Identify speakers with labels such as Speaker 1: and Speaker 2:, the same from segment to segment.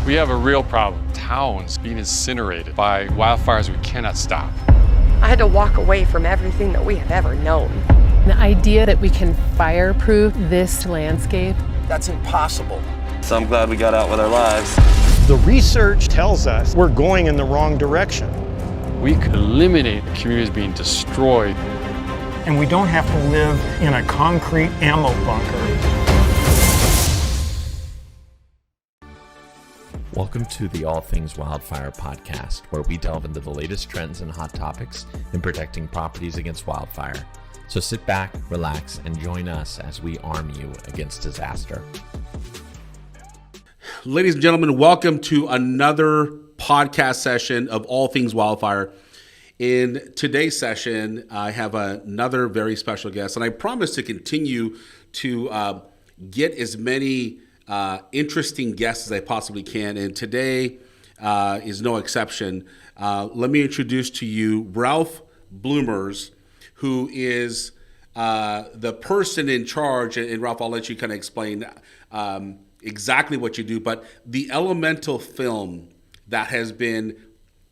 Speaker 1: We have a real problem. Towns being incinerated by wildfires we cannot stop.
Speaker 2: I had to walk away from everything that we have ever known.
Speaker 3: The idea that we can fireproof this landscape.
Speaker 4: That's impossible.
Speaker 5: So I'm glad we got out with our lives.
Speaker 6: The research tells us we're going in the wrong direction.
Speaker 1: We could eliminate communities being destroyed.
Speaker 6: And we don't have to live in a concrete ammo bunker.
Speaker 7: Welcome to the All Things Wildfire podcast, where we delve into the latest trends and hot topics in protecting properties against wildfire. So sit back, relax, and join us as we arm you against disaster.
Speaker 8: Ladies and gentlemen, welcome to another podcast session of All Things Wildfire. In today's session, I have another very special guest, and I promise to continue to get as many interesting guests as I possibly can, and today is no exception. Let me introduce to you Ralph Bloemers, who is the person in charge, and Ralph, I'll let you kind of explain exactly what you do, but the elemental film that has been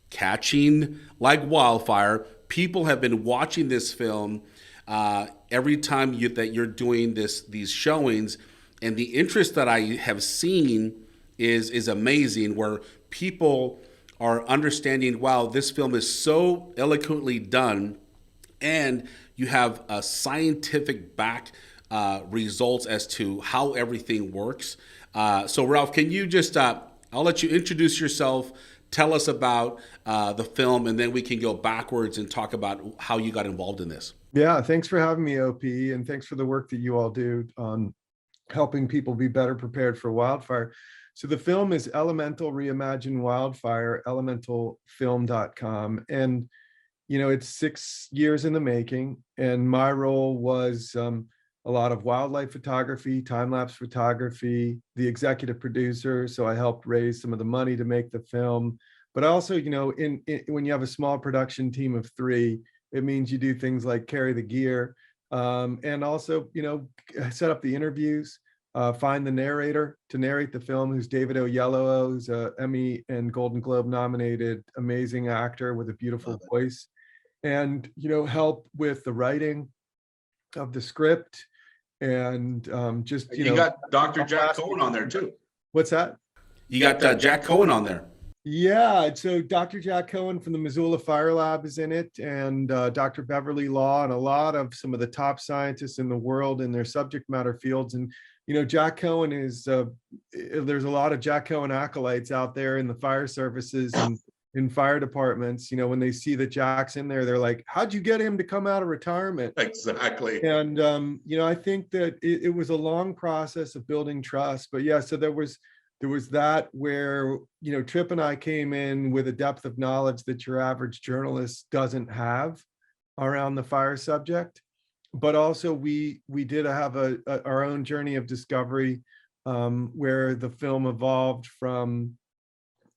Speaker 8: catching like wildfire. People have been watching this film every time that you're doing these showings. And the interest that I have seen is amazing, where people are understanding, wow, this film is so eloquently done, and you have a scientific back results as to how everything works. So Ralph, can you just, I'll let you introduce yourself, tell us about the film, and then we can go backwards and talk about how you got involved in this.
Speaker 9: Yeah, thanks for having me, OP, and thanks for the work that you all do on helping people be better prepared for wildfire. So the film is Elemental Reimagine Wildfire, elementalfilm.com. And, you know, it's 6 years in the making. And my role was a lot of wildlife photography, time-lapse photography, the executive producer. So I helped raise some of the money to make the film. But also, you know, when you have a small production team of 3, it means you do things like carry the gear, and also, you know, set up the interviews, find the narrator to narrate the film, who's David Oyelowo, who's a Emmy and Golden Globe nominated amazing actor with a beautiful voice, and, you know, help with the writing of the script, and just, you know.
Speaker 8: got Dr. Jack Cohen on there too.
Speaker 9: What's that?
Speaker 8: You got Jack Cohen on there.
Speaker 9: Yeah, so Dr. Jack Cohen from the Missoula Fire Lab is in it, and Dr. Beverly Law, and a lot of some of the top scientists in the world in their subject matter fields. And, you know, Jack Cohen is, there's a lot of Jack Cohen acolytes out there in the fire services and in fire departments. You know, when they see that Jack's in there, they're like, how'd you get him to come out of retirement?
Speaker 8: Exactly.
Speaker 9: And, you know, I think that it was a long process of building trust. But yeah, so there was that where, you know, Tripp and I came in with a depth of knowledge that your average journalist doesn't have around the fire subject. But also we did have our own journey of discovery, where the film evolved from,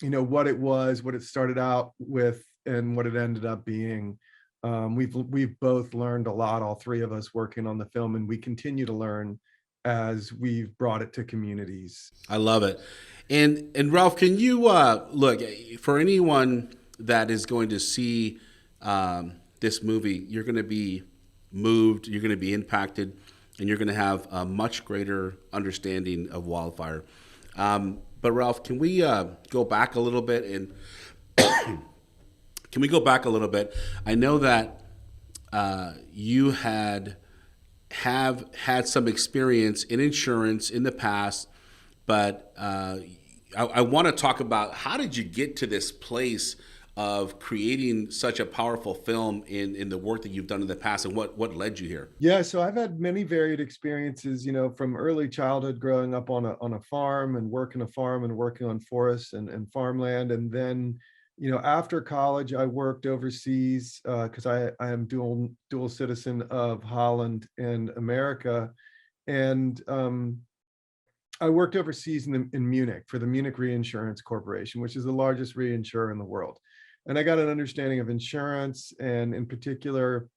Speaker 9: you know, what it started out with, and what it ended up being. We've both learned a lot, all 3 of us working on the film, and we continue to learn as we've brought it to communities.
Speaker 8: I love it. And Ralph, can you look, for anyone that is going to see this movie, you're going to be moved, you're going to be impacted, and you're going to have a much greater understanding of wildfire. But Ralph, can we go back a little bit, and I know that you have had some experience in insurance in the past, but I want to talk about, how did you get to this place of creating such a powerful film in the work that you've done in the past, and what led you here?
Speaker 9: Yeah, so I've had many varied experiences, you know, from early childhood growing up on a farm and working on forests and farmland. And then, you know, after college, I worked overseas because I am dual citizen of Holland and America. And I worked overseas in Munich for the Munich Reinsurance Corporation, which is the largest reinsurer in the world. And I got an understanding of insurance, and in particular,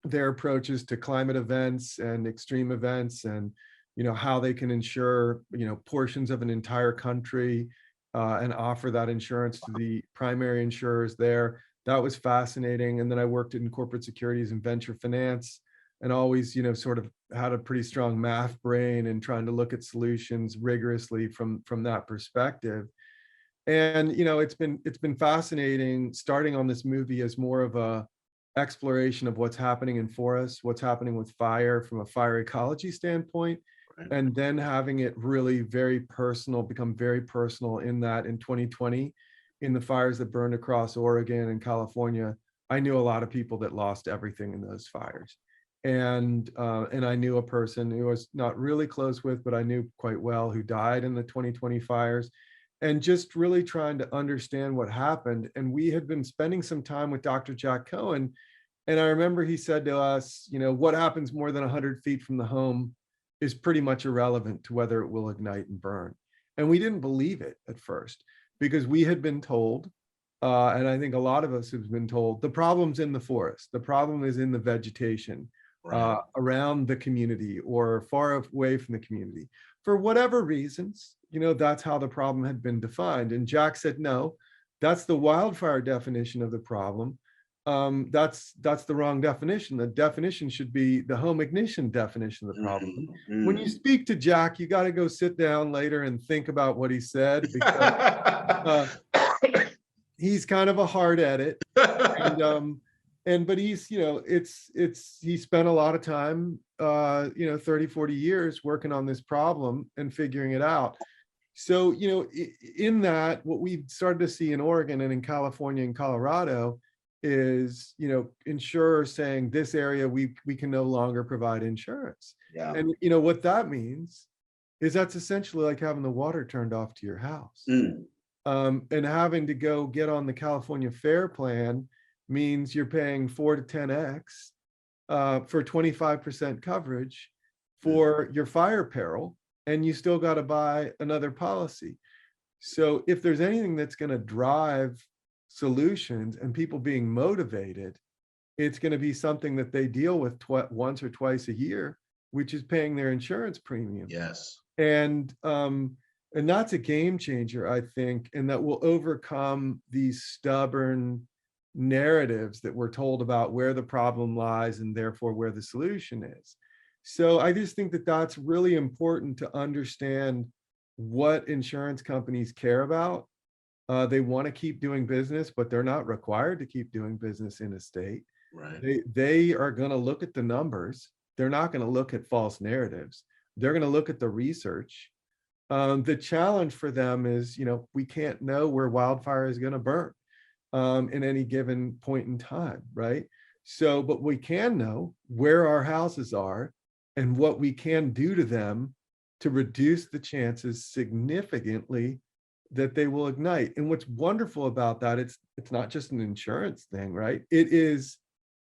Speaker 9: their approaches to climate events and extreme events, and, you know, how they can insure, you know, portions of an entire country and offer that insurance to the primary insurers there. That was fascinating. And then I worked in corporate securities and venture finance, and always, sort of had a pretty strong math brain and trying to look at solutions rigorously from that perspective. And it's been fascinating starting on this movie as more of a exploration of what's happening in forests, what's happening with fire from a fire ecology standpoint, and then having it really become very personal in that in 2020, in the fires that burned across Oregon and California, I knew a lot of people that lost everything in those fires. And I knew a person who I was not really close with, but I knew quite well, who died in the 2020 fires, and just really trying to understand what happened. And we had been spending some time with Dr. Jack Cohen. And I remember he said to us, what happens more than 100 feet from the home is pretty much irrelevant to whether it will ignite and burn. And we didn't believe it at first, because we had been told, and I think a lot of us have been told, the problem's in the forest. The problem is in the vegetation around the community or far away from the community. For whatever reasons, that's how the problem had been defined. And Jack said, no, that's the wildfire definition of the problem. That's the wrong definition. The definition should be the home ignition definition of the problem. When you speak to Jack, you got to go sit down later and think about what he said, because he's kind of a hard at it. But he's, he spent a lot of time, 30, 40 years working on this problem and figuring it out. So, in that, what we started to see in Oregon and in California and Colorado is, insurers saying this area, we can no longer provide insurance.
Speaker 8: Yeah.
Speaker 9: And what that means is that's essentially like having the water turned off to your house. And having to go get on the California FAIR plan means you're paying 4 to 10x for 25% coverage for your fire peril, and you still got to buy another policy. So if there's anything that's going to drive solutions and people being motivated, it's going to be something that they deal with once or twice a year, which is paying their insurance premium.
Speaker 8: Yes.
Speaker 9: And that's a game changer, I think, and that will overcome these stubborn narratives that we're told about where the problem lies and therefore where the solution is. So I just think that that's really important to understand what insurance companies care about. They want to keep doing business, but they're not required to keep doing business in a state.
Speaker 8: Right.
Speaker 9: They are going to look at the numbers. They're not going to look at false narratives. They're going to look at the research. The challenge for them is, we can't know where wildfire is going to burn in any given point in time, right? So, but we can know where our houses are and what we can do to them to reduce the chances significantly that they will ignite. And what's wonderful about that, it's not just an insurance thing, right? It is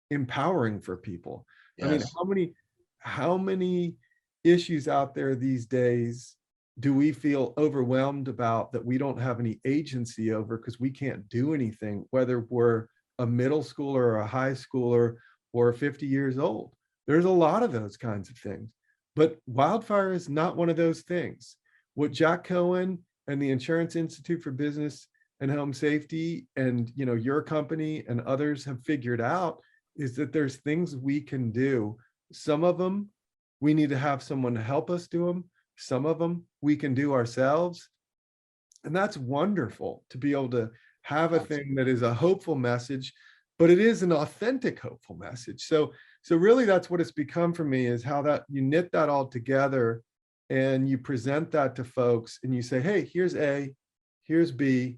Speaker 9: empowering for people. Yes. I mean, how many issues out there these days do we feel overwhelmed about that we don't have any agency over because we can't do anything, whether we're a middle schooler or a high schooler or 50 years old? There's a lot of those kinds of things, but wildfire is not one of those things. What Jack Cohen and the Insurance Institute for Business and Home Safety and your company and others have figured out is that there's things we can do. Some of them we need to have someone to help us do them. Some of them we can do ourselves. And that's wonderful to be able to have a thing that is a hopeful message, but it is an authentic hopeful message. So really that's what it's become for me, is how that you knit that all together and you present that to folks and you say, hey, here's A, here's B,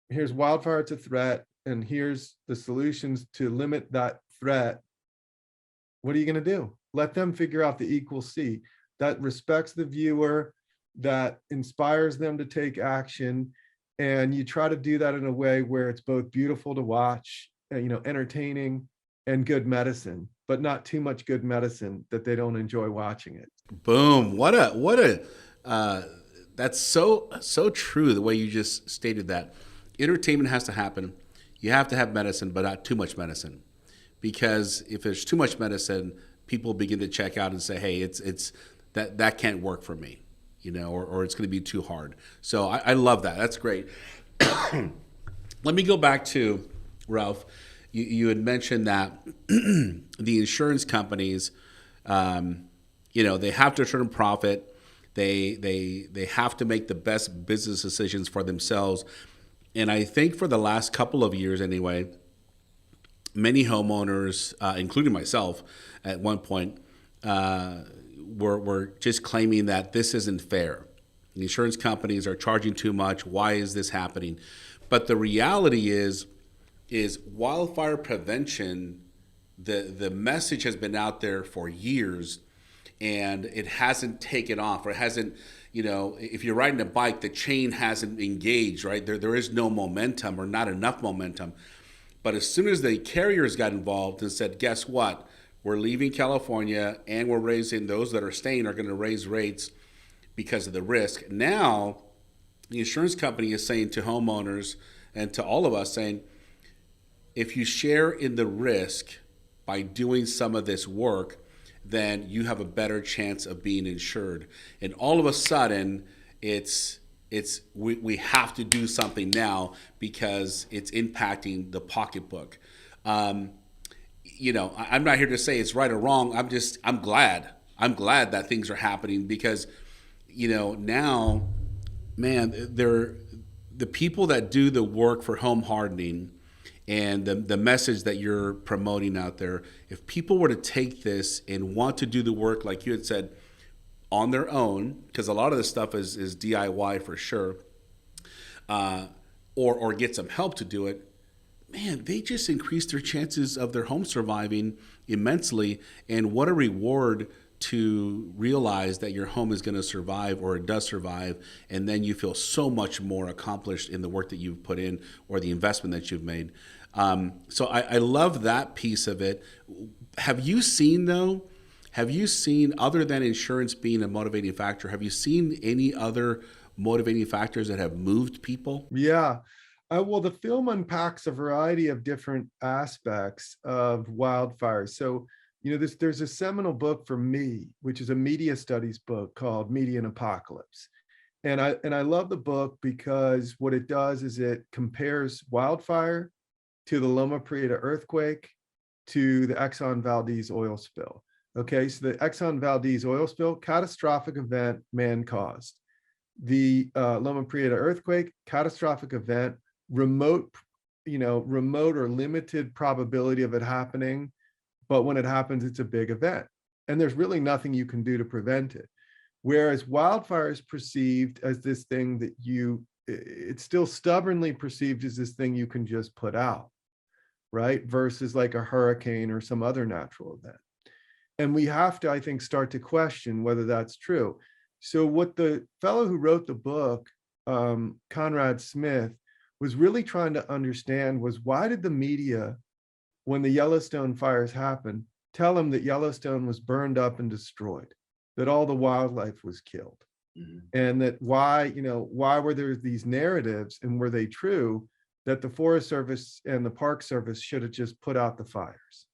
Speaker 9: here's wildfire, it's a threat, and here's the solutions to limit that threat. What are you going to do? Let them figure out the equal C. That respects the viewer, that inspires them to take action. And you try to do that in a way where it's both beautiful to watch, entertaining, and good medicine, but not too much good medicine that they don't enjoy watching it.
Speaker 8: Boom. What a that's so true, the way you just stated that. Entertainment has to happen. You have to have medicine, but not too much medicine. Because if there's too much medicine, people begin to check out and say, hey, it's that can't work for me. or it's going to be too hard. So I love that. That's great. Let me go back to Ralph. You had mentioned that the insurance companies, they have to turn a profit. They have to make the best business decisions for themselves. And I think for the last couple of years anyway, many homeowners, including myself at one point, were just claiming that this isn't fair. The insurance companies are charging too much. Why is this happening? But the reality is wildfire prevention, the message has been out there for years, and it hasn't taken off, or it hasn't, if you're riding a bike, the chain hasn't engaged, right? There is no momentum, or not enough momentum. But as soon as the carriers got involved and said, guess what? We're leaving California, and we're raising, those that are staying are going to raise rates because of the risk. Now, the insurance company is saying to homeowners and to all of us, saying, if you share in the risk by doing some of this work, then you have a better chance of being insured. And all of a sudden, we have to do something now because it's impacting the pocketbook. I'm not here to say it's right or wrong. I'm glad that things are happening because, now, man, the people that do the work for home hardening and the message that you're promoting out there, if people were to take this and want to do the work, like you had said, on their own, because a lot of this stuff is DIY for sure, or get some help to do it, man, they just increase their chances of their home surviving immensely. And what a reward to realize that your home is going to survive, or it does survive, and then you feel so much more accomplished in the work that you've put in or the investment that you've made. So I love that piece of it. Have you seen, other than insurance being a motivating factor, have you seen any other motivating factors that have moved people?
Speaker 9: Yeah. Well, the film unpacks a variety of different aspects of wildfires. So, there's a seminal book for me, which is a media studies book called Media and Apocalypse. And I love the book because what it does is it compares wildfire to the Loma Prieta earthquake to the Exxon Valdez oil spill. Okay, so the Exxon Valdez oil spill, catastrophic event, man caused. The Loma Prieta earthquake, catastrophic event, remote or limited probability of it happening. But when it happens, it's a big event. And there's really nothing you can do to prevent it. Whereas wildfire is perceived as this thing that it's still stubbornly perceived as this thing you can just put out, right? Versus like a hurricane or some other natural event. And we have to, I think, start to question whether that's true. So what the fellow who wrote the book, Conrad Smith, was really trying to understand was, why did the media, when the Yellowstone fires happened, tell him that Yellowstone was burned up and destroyed, that all the wildlife was killed? Mm-hmm. And that why were there these narratives, and were they true, that the Forest Service and the Park Service should have just put out the fires?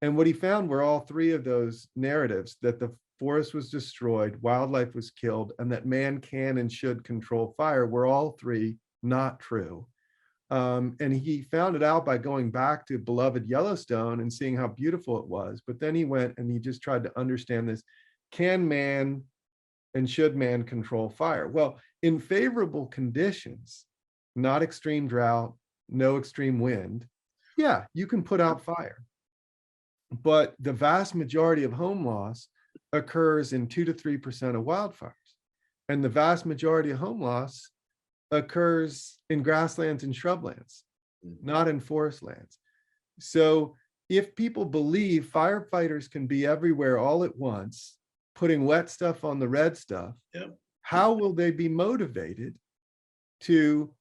Speaker 9: And what he found were all three of those narratives, that the forest was destroyed, wildlife was killed, and that man can and should control fire, were all three not true. And he found it out by going back to beloved Yellowstone and seeing how beautiful it was. But then he went and he just tried to understand this. Can man and should man control fire? Well, in favorable conditions, not extreme drought, no extreme wind, yeah, you can put out fire. But the vast majority of home loss occurs in 2 to 3% of wildfires. And the vast majority of home loss occurs in grasslands and shrublands, not in forest lands. So if people believe firefighters can be everywhere all at once, putting wet stuff on the red stuff, yep, how will they be motivated to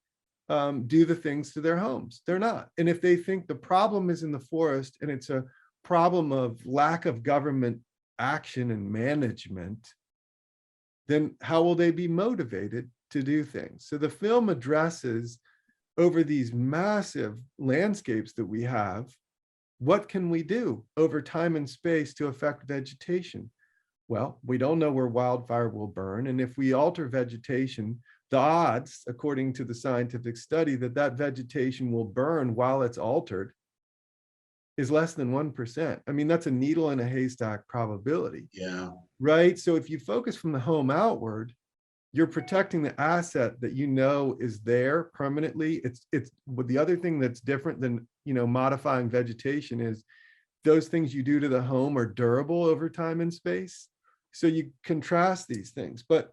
Speaker 9: do the things to their homes? They're not. And if they think the problem is in the forest and it's a problem of lack of government action and management, then how will they be motivated to do things? So the film addresses, over these massive landscapes that we have, what can we do over time and space to affect vegetation? Well, we don't know where wildfire will burn. And if we alter vegetation, the odds, according to the scientific study, that that vegetation will burn while it's altered is less than 1%. I mean, that's a needle in a haystack probability.
Speaker 8: Yeah.
Speaker 9: Right? So if you focus from the home outward, you're protecting the asset that you know is there permanently. It's but the other thing that's different than, modifying vegetation is those things you do to the home are durable over time and space. So you contrast these things. But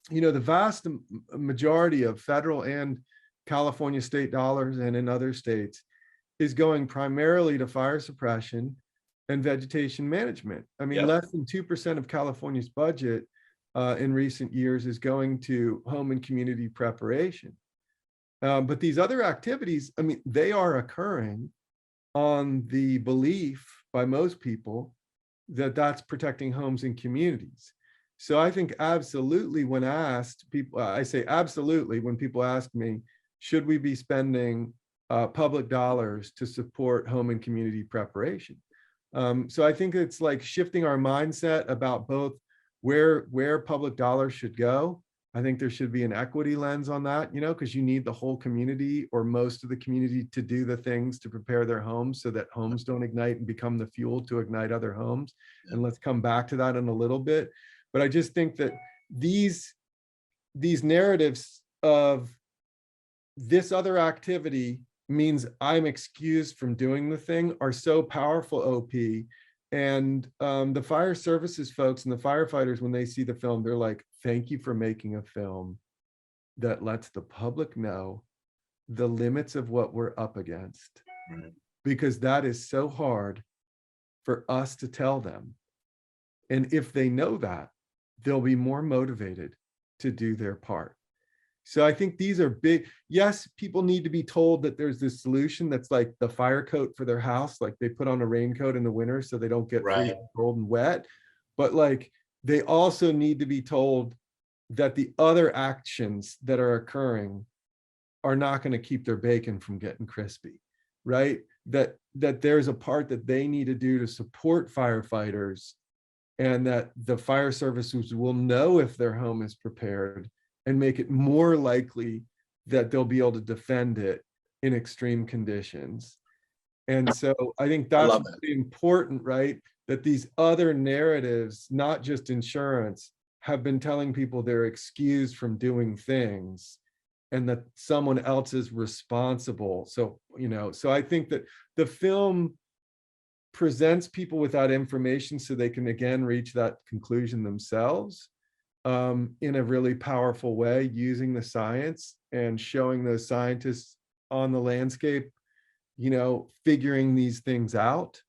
Speaker 9: the vast majority of federal and California state dollars and in other states is going primarily to fire suppression and vegetation management. I mean, less than 2% of California's budget in recent years is going to home and community preparation. But these other activities, I mean, they are occurring on the belief by most people that that's protecting homes and communities. So I think absolutely when asked, I say absolutely when people ask me, should we be spending public dollars to support home and community preparation? So I think it's like shifting our mindset about both where public dollars should go. I think there should be an equity lens on that, because you need the whole community or most of the community to do the things to prepare their homes so that homes don't ignite and become the fuel to ignite other homes. And let's come back to that in a little bit. But I just think that these narratives of this other activity means I'm excused from doing the thing are so powerful, OP. And the fire services folks and the firefighters, when they see the film, they're like, thank you for making a film that lets the public know the limits of what we're up against. Right. Because that is so hard for us to tell them. And if they know that, they'll be more motivated to do their part. So I think these are big. Yes, people need to be told that there's this solution that's like the fire coat for their house, like they put on a raincoat in the winter so they don't get freezing cold and wet. But like they also need to be told that the other actions that are occurring are not going to keep their bacon from getting crispy, right? That there's a part that they need to do to support firefighters, and that the fire services will know if their home is prepared and make it more likely that they'll be able to defend it in extreme conditions. And so I think that's really important, right? That these other narratives, not just insurance, have been telling people they're excused from doing things and that someone else is responsible. So, so I think that the film presents people with that information so they can again reach that conclusion themselves. In a really powerful way, using the science and showing those scientists on the landscape, figuring these things out.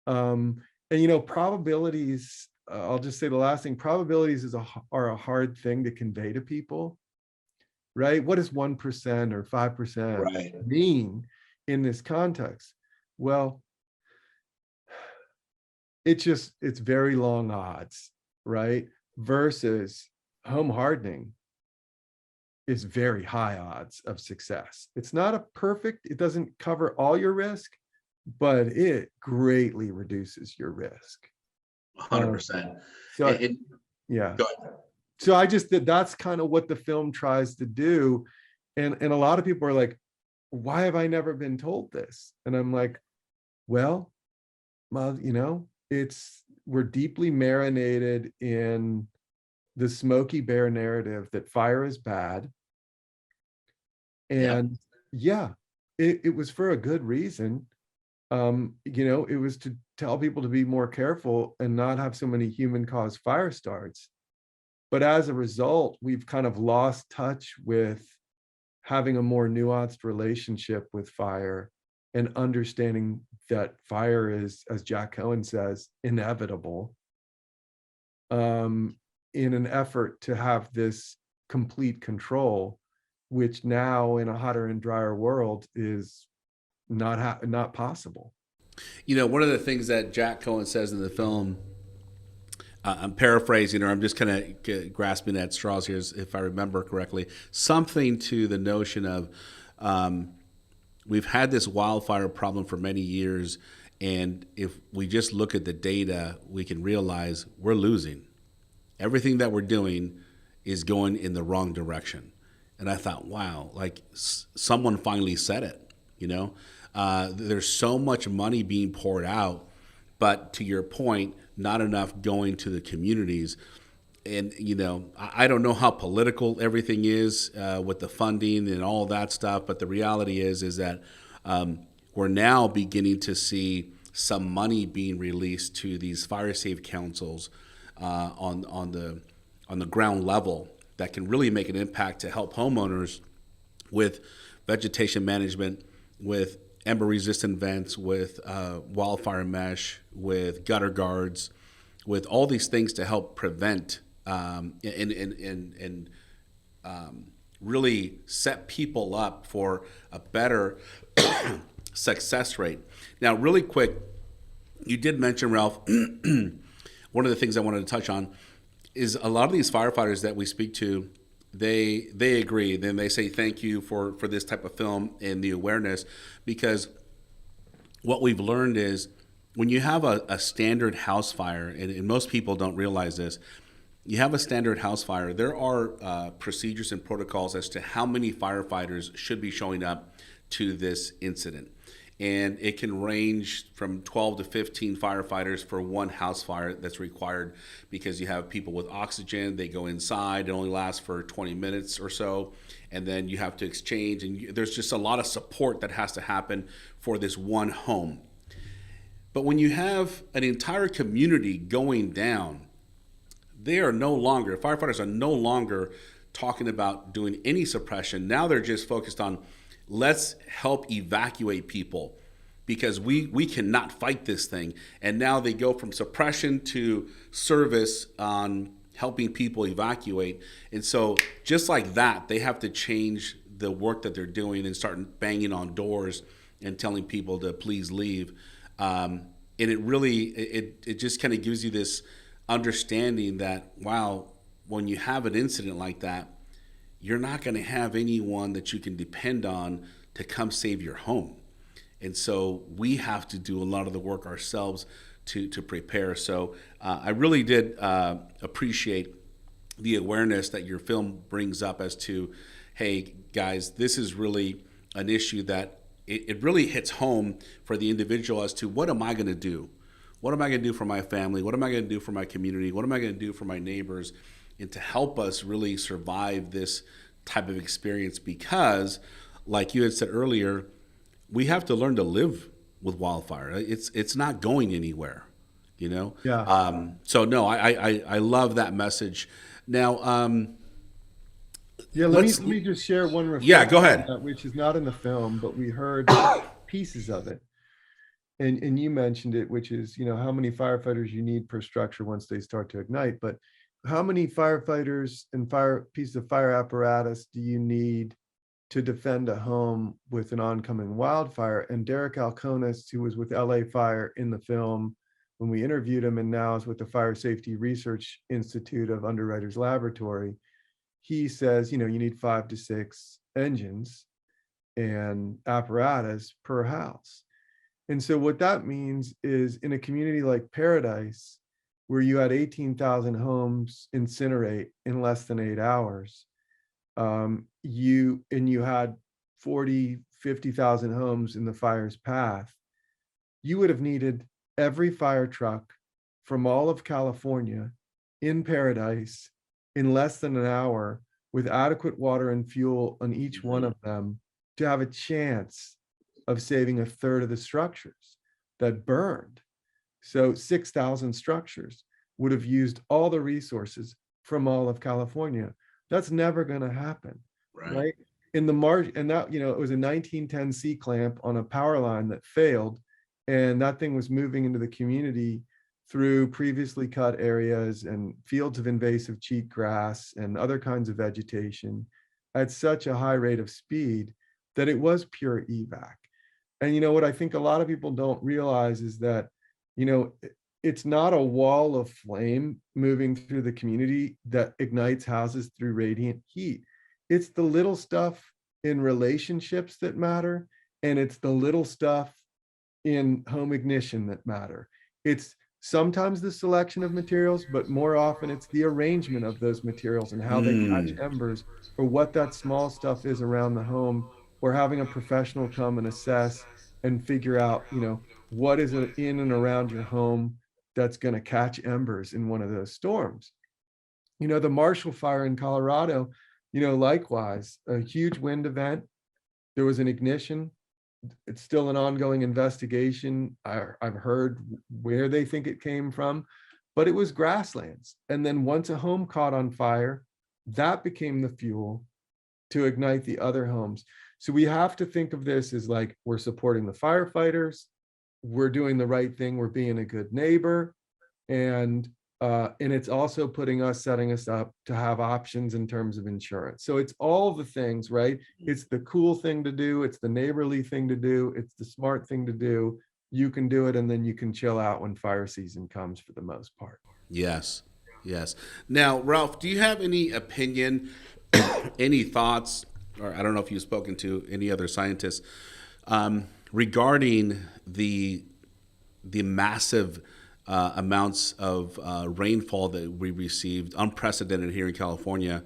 Speaker 9: And, probabilities, I'll just say the last thing, probabilities are a hard thing to convey to people, right? What does 1% or 5% mean in this context? Well, it's very long odds, right? Versus home hardening is very high odds of success. It's not it doesn't cover all your risk, but it greatly reduces your risk.
Speaker 8: 100%.
Speaker 9: Yeah. Go ahead. So I just that's kind of what the film tries to do. And a lot of people are like, why have I never been told this? And I'm like, well, we're deeply marinated in the Smokey Bear narrative that fire is bad. And it was for a good reason. It was to tell people to be more careful and not have so many human caused fire starts. But as a result, we've kind of lost touch with having a more nuanced relationship with fire and understanding that fire is, as Jack Cohen says, inevitable, in an effort to have this complete control, which now in a hotter and drier world is not possible.
Speaker 8: One of the things that Jack Cohen says in the film, I'm paraphrasing, or I'm just kind of grasping at straws here, if I remember correctly, something to the notion of, we've had this wildfire problem for many years, And if we just look at the data, we can realize we're losing. Everything that we're doing is going in the wrong direction. And I thought, wow, like someone finally said it, you know? There's so much money being poured out, but to your point, not enough going to the communities. And, you know, I don't know how political everything is with the funding and all that stuff, but the reality is that we're now beginning to see some money being released to these fire safe councils on the ground level that can really make an impact to help homeowners with vegetation management, with ember resistant vents, with wildfire mesh, with gutter guards, with all these things to help prevent and really set people up for a better success rate. Now, really quick, you did mention, Ralph, one of the things I wanted to touch on is a lot of these firefighters that we speak to, they agree. Then they say thank you for this type of film and the awareness, because what we've learned is when you have a standard house fire, and most people don't realize this, you have a standard house fire, there are procedures and protocols as to how many firefighters should be showing up to this incident. And it can range from 12 to 15 firefighters for one house fire that's required, because you have people with oxygen, they go inside, it only lasts for 20 minutes or so, and then you have to exchange, and there's just a lot of support that has to happen for this one home. But when you have an entire community going down, firefighters are no longer talking about doing any suppression. Now they're just focused on, let's help evacuate people, because we cannot fight this thing. And now they go from suppression to service on helping people evacuate. And so just like that, they have to change the work that they're doing and start banging on doors and telling people to please leave. And it really, it just kind of gives you this understanding that, wow, when you have an incident like that, you're not going to have anyone that you can depend on to come save your home. And so we have to do a lot of the work ourselves to prepare. So I really did appreciate the awareness that your film brings up as to, hey, guys, this is really an issue that it really hits home for the individual as to, what am I going to do? What am I going to do for my family? What am I going to do for my community? What am I going to do for my neighbors? And to help us really survive this type of experience, because like you had said earlier, we have to learn to live with wildfire. It's not going anywhere, you know?
Speaker 9: Yeah.
Speaker 8: So no, I love that message. Now,
Speaker 9: Yeah, let me just share one reflection.
Speaker 8: Yeah, go ahead.
Speaker 9: Which is not in the film, but we heard pieces of it. And you mentioned it, which is, you know, how many firefighters you need per structure once they start to ignite. But how many firefighters and pieces of fire apparatus do you need to defend a home with an oncoming wildfire? And Derek Alconis, who was with LA Fire in the film when we interviewed him, and now is with the Fire Safety Research Institute of Underwriters Laboratory, he says, you know, you need 5 to 6 engines and apparatus per house. And so what that means is, in a community like Paradise, where you had 18,000 homes incinerate in less than 8 hours, you had 50,000 homes in the fire's path, you would have needed every fire truck from all of California in Paradise in less than an hour, with adequate water and fuel on each one of them, to have a chance of saving a third of the structures that burned. So 6,000 structures would have used all the resources from all of California. That's never going to happen, right? In the margin, and that, you know, it was a 1910 C clamp on a power line that failed, and that thing was moving into the community through previously cut areas and fields of invasive cheatgrass and other kinds of vegetation at such a high rate of speed that it was pure evac. And you know what I think a lot of people don't realize is that, you know, it's not a wall of flame moving through the community that ignites houses through radiant heat. It's the little stuff in relationships that matter, and it's the little stuff in home ignition that matter. It's sometimes the selection of materials, but more often it's the arrangement of those materials and how they catch embers, or what that small stuff is around the home, or having a professional come and assess and figure out, what is it in and around your home that's going to catch embers in one of those storms. The Marshall Fire in Colorado, likewise, a huge wind event. There was an ignition. It's still an ongoing investigation. I've heard where they think it came from, but it was grasslands. And then once a home caught on fire, that became the fuel to ignite the other homes. So we have to think of this as like, we're supporting the firefighters, we're doing the right thing, we're being a good neighbor, and it's also setting us up to have options in terms of insurance. So it's all the things, right? It's the cool thing to do, it's the neighborly thing to do, it's the smart thing to do. You can do it, and then you can chill out when fire season comes, for the most part.
Speaker 8: Yes. Now, Ralph, do you have any opinion, any thoughts, or I don't know if you've spoken to any other scientists, regarding the massive amounts of rainfall that we received, unprecedented here in California,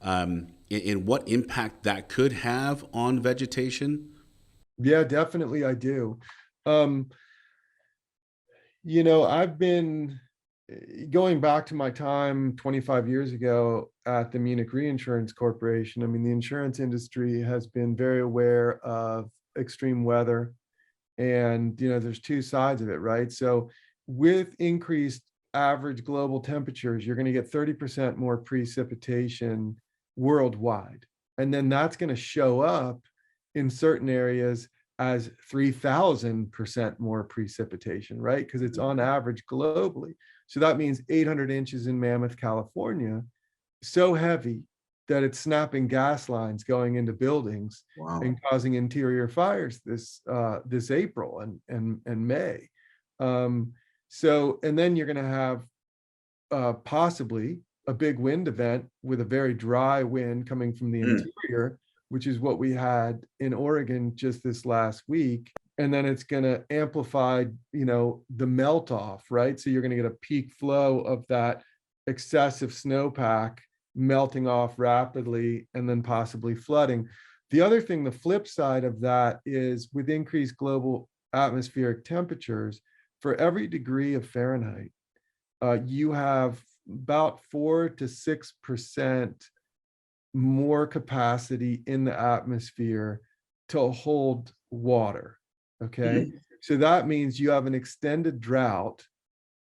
Speaker 8: and what impact that could have on vegetation?
Speaker 9: Yeah, definitely I do. I've been going back to my time 25 years ago at the Munich Reinsurance Corporation. I mean, the insurance industry has been very aware of extreme weather, and there's two sides of it, right? So with increased average global temperatures, you're going to get 30% more precipitation worldwide. And then that's going to show up in certain areas as 3,000% more precipitation, right? Because it's on average globally. So that means 800 inches in Mammoth, California, so heavy that it's snapping gas lines going into buildings. Wow. And causing interior fires this April and May. So, and then you're going to have possibly a big wind event with a very dry wind coming from the interior, which is what we had in Oregon just this last week. And then it's going to amplify, the melt off, right? So you're going to get a peak flow of that excessive snowpack melting off rapidly, and then possibly flooding. The other thing, the flip side of that, is with increased global atmospheric temperatures, for every degree of Fahrenheit, you have about 4 to 6% more capacity in the atmosphere to hold water. Okay. So that means you have an extended drought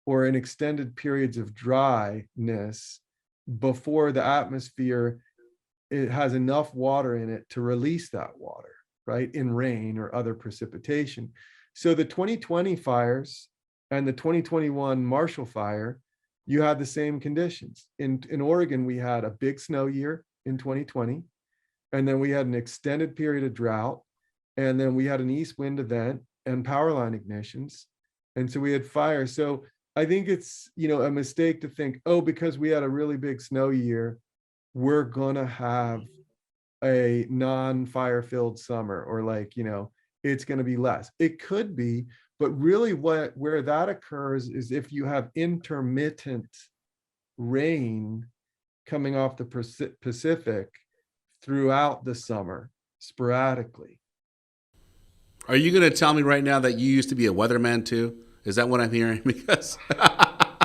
Speaker 9: or an extended periods of dryness before the atmosphere, it has enough water in it to release that water, right? In rain or other precipitation. So the 2020 fires and the 2021 Marshall Fire, you had the same conditions. In Oregon, we had a big snow year in 2020, and then we had an extended period of drought, and then we had an east wind event and power line ignitions. And so we had fire. So I think it's, a mistake to think, oh, because we had a really big snow year, we're gonna have a non-fire filled summer, or it's going to be less. It could be, but really where that occurs is if you have intermittent rain coming off the Pacific throughout the summer, sporadically.
Speaker 8: Are you going to tell me right now that you used to be a weatherman too? Is that what I'm hearing? Because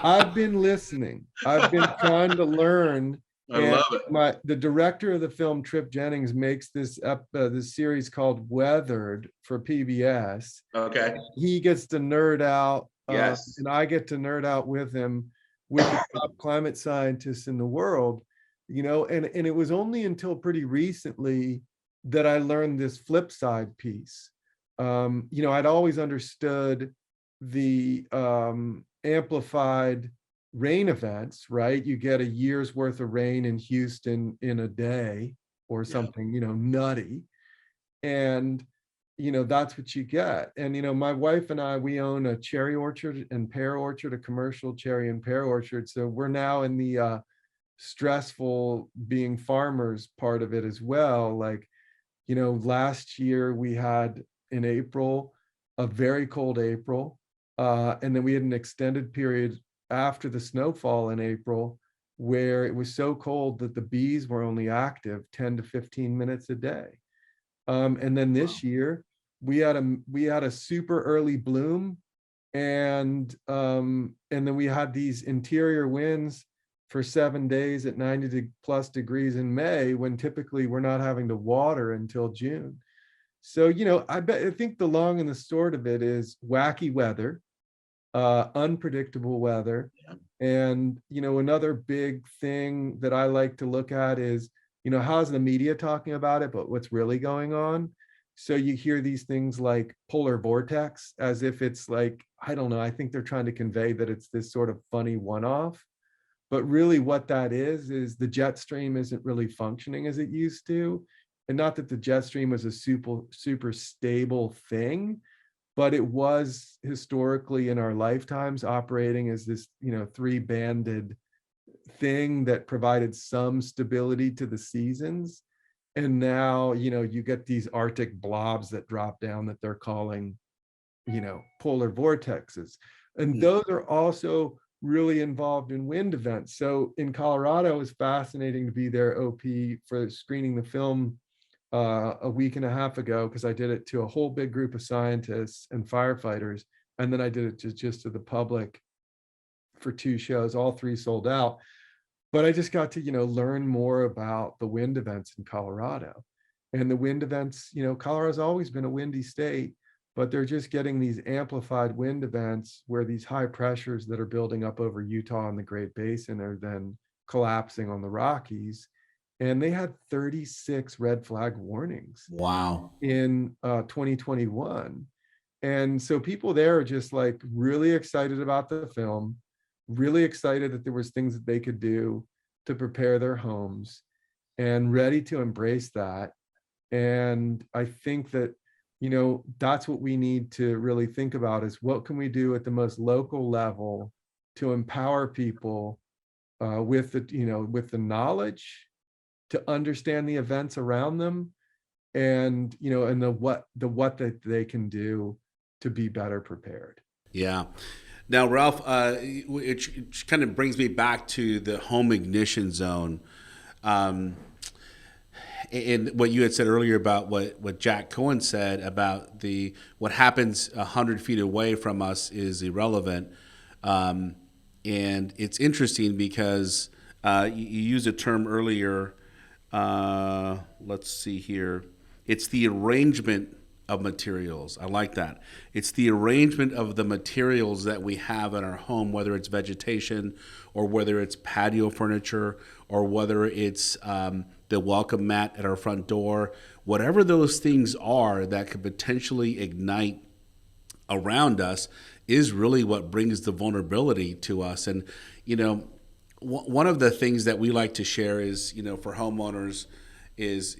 Speaker 9: I've been listening. I've been trying to learn.
Speaker 8: I love it.
Speaker 9: The director of the film, Trip Jennings, makes this series called Weathered for PBS.
Speaker 8: Okay.
Speaker 9: He gets to nerd out.
Speaker 8: Yes.
Speaker 9: And I get to nerd out with him, with the top climate scientists in the world, and it was only until pretty recently that I learned this flip side piece. I'd always understood the amplified rain events, right? You get a year's worth of rain in Houston in a day or something, nutty. And, that's what you get. And, my wife and I, we own a cherry orchard and pear orchard, a commercial cherry and pear orchard. So we're now in the stressful being farmers part of it as well. Last year we had in April, a very cold April. And then we had an extended period after the snowfall in April where it was so cold that the bees were only active 10 to 15 minutes a day. And then this year we had a super early bloom, and then we had these interior winds for 7 days at 90+ degrees in May, when typically we're not having to water until June. So, I think the long and the short of it is wacky weather, unpredictable weather. And, another big thing that I like to look at is, how's the media talking about it, but what's really going on? So you hear these things like polar vortex, as if it's like, I don't know, I think they're trying to convey that it's this sort of funny one-off. But really what that is the jet stream isn't really functioning as it used to. And not that the jet stream was a super stable thing, but it was historically in our lifetimes operating as this, three-banded thing that provided some stability to the seasons. And now, you get these Arctic blobs that drop down that they're calling, polar vortexes. And those are also really involved in wind events. So in Colorado, it was fascinating to be there, OP, for screening the film a week and a half ago, because I did it to a whole big group of scientists and firefighters. And then I did it just to the public for 2 shows, all 3 sold out. But I just got to, learn more about the wind events in Colorado. And the wind events, Colorado's always been a windy state, but they're just getting these amplified wind events where these high pressures that are building up over Utah and the Great Basin are then collapsing on the Rockies. And they had 36 red flag warnings.
Speaker 8: Wow.
Speaker 9: In 2021. And so people there are just like really excited about the film, really excited that there was things that they could do to prepare their homes, and ready to embrace that. And I think that, that's what we need to really think about, is what can we do at the most local level to empower people with the knowledge to understand the events around them, and the what that they can do to be better prepared.
Speaker 8: Yeah. Now, Ralph, it kind of brings me back to the home ignition zone. And what you had said earlier about what Jack Cohen said about what happens 100 feet away from us is irrelevant. And it's interesting because you used a term earlier. Let's see here. It's the arrangement of materials. I like that. It's the arrangement of the materials that we have in our home, whether it's vegetation or whether it's patio furniture or whether it's the welcome mat at our front door, whatever those things are that could potentially ignite around us is really what brings the vulnerability to us. And, one of the things that we like to share is, for homeowners is,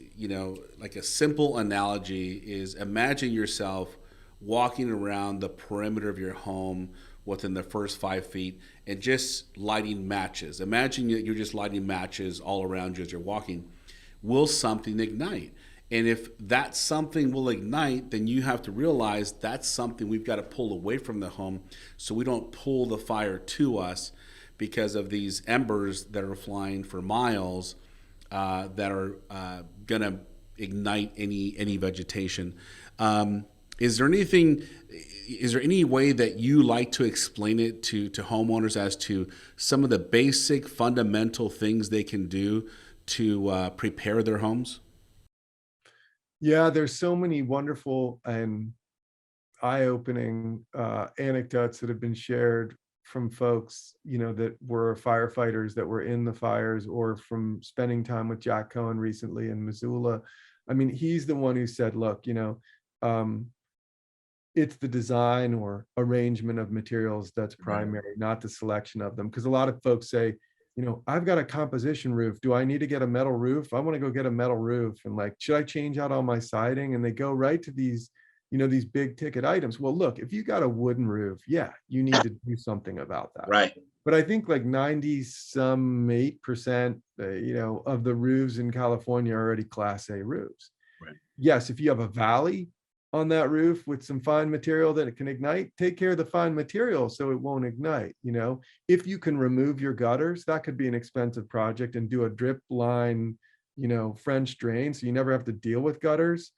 Speaker 8: like a simple analogy is, imagine yourself walking around the perimeter of your home within the first 5 feet and just lighting matches. Imagine you're just lighting matches all around you as you're walking. Will something ignite? And if that something will ignite, then you have to realize that's something we've got to pull away from the home so we don't pull the fire to us because of these embers that are flying for miles that are going to ignite any vegetation. Is there any way that you like to explain it to homeowners as to some of the basic fundamental things they can do to prepare their homes?
Speaker 9: Yeah, there's so many wonderful and eye-opening anecdotes that have been shared from folks, that were firefighters that were in the fires, or from spending time with Jack Cohen recently in Missoula. I mean, he's the one who said, look, it's the design or arrangement of materials that's primary, not the selection of them. Because a lot of folks say, I've got a composition roof. Do I need to get a metal roof? I want to go get a metal roof. And like, should I change out all my siding? And they go right to these big ticket items. Well, look, if you got a wooden roof, yeah, you need to do something about that.
Speaker 5: Right.
Speaker 9: But I think like 98%, of the roofs in California are already Class A roofs.
Speaker 5: Right.
Speaker 9: Yes, if you have a valley, on that roof with some fine material that it can ignite, take care of the fine material so it won't ignite. If you can remove your gutters, that could be an expensive project, and do a drip line, French drain, so you never have to deal with gutters.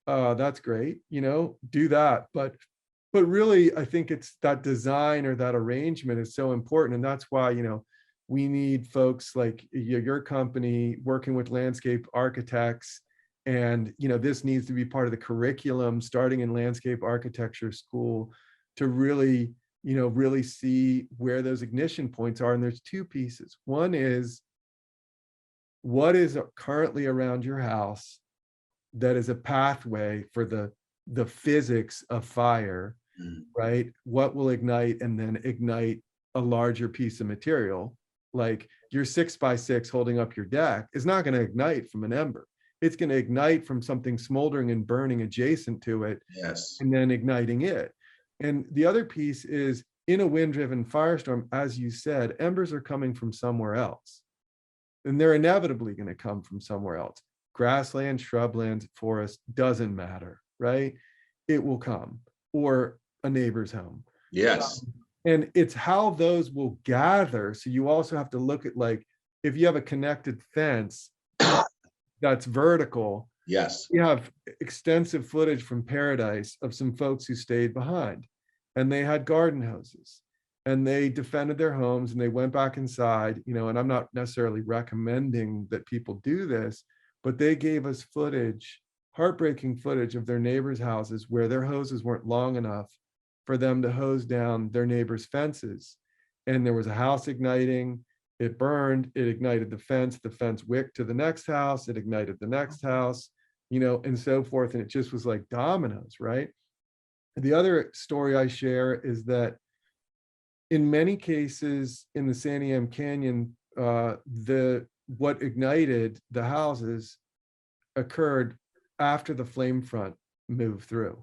Speaker 9: That's great, do that. But really, I think it's that design or that arrangement is so important. And that's why, we need folks like your company working with landscape architects. And, this needs to be part of the curriculum starting in landscape architecture school to really, really see where those ignition points are. And there's two pieces. One is, what is currently around your house that is a pathway for the physics of fire, right? What will ignite and then ignite a larger piece of material? Like your 6x6 holding up your deck is not going to ignite from an ember. It's going to ignite from something smoldering and burning adjacent to it.
Speaker 8: Yes.
Speaker 9: And then igniting it. And the other piece is, in a wind-driven firestorm, as you said, embers are coming from somewhere else. And they're inevitably going to come from somewhere else. Grassland, shrubland, forest, doesn't matter, right? It will come, or a neighbor's home.
Speaker 8: Yes.
Speaker 9: And it's how those will gather. So you also have to look at, like, if you have a connected fence that's vertical.
Speaker 8: Yes.
Speaker 9: We have extensive footage from Paradise of some folks who stayed behind, and they had garden hoses, and they defended their homes, and they went back inside, and I'm not necessarily recommending that people do this, but they gave us footage, heartbreaking footage of their neighbors' houses where their hoses weren't long enough for them to hose down their neighbors' fences. And there was a house igniting, it burned, it ignited the fence wicked to the next house, it ignited the next house, and so forth. And it just was like dominoes, right? The other story I share is that in many cases in the Santiam Canyon, what ignited the houses occurred after the flame front moved through.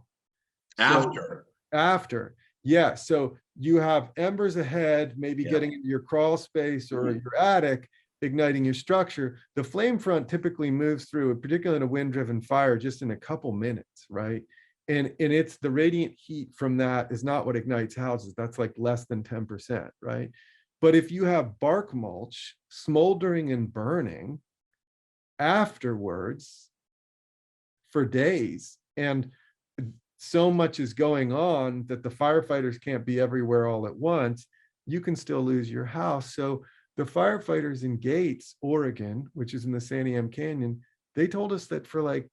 Speaker 9: After, yeah. So you have embers ahead, maybe getting into your crawl space or your attic, igniting your structure. The flame front typically moves through, particularly in a wind-driven fire, just in a couple minutes, right? And it's the radiant heat from that is not what ignites houses. That's like less than 10%, right? But if you have bark mulch smoldering and burning afterwards for days, and so much is going on that the firefighters can't be everywhere all at once, you can still lose your house. So the firefighters in Gates, Oregon, which is in the Santiam Canyon, they told us that for like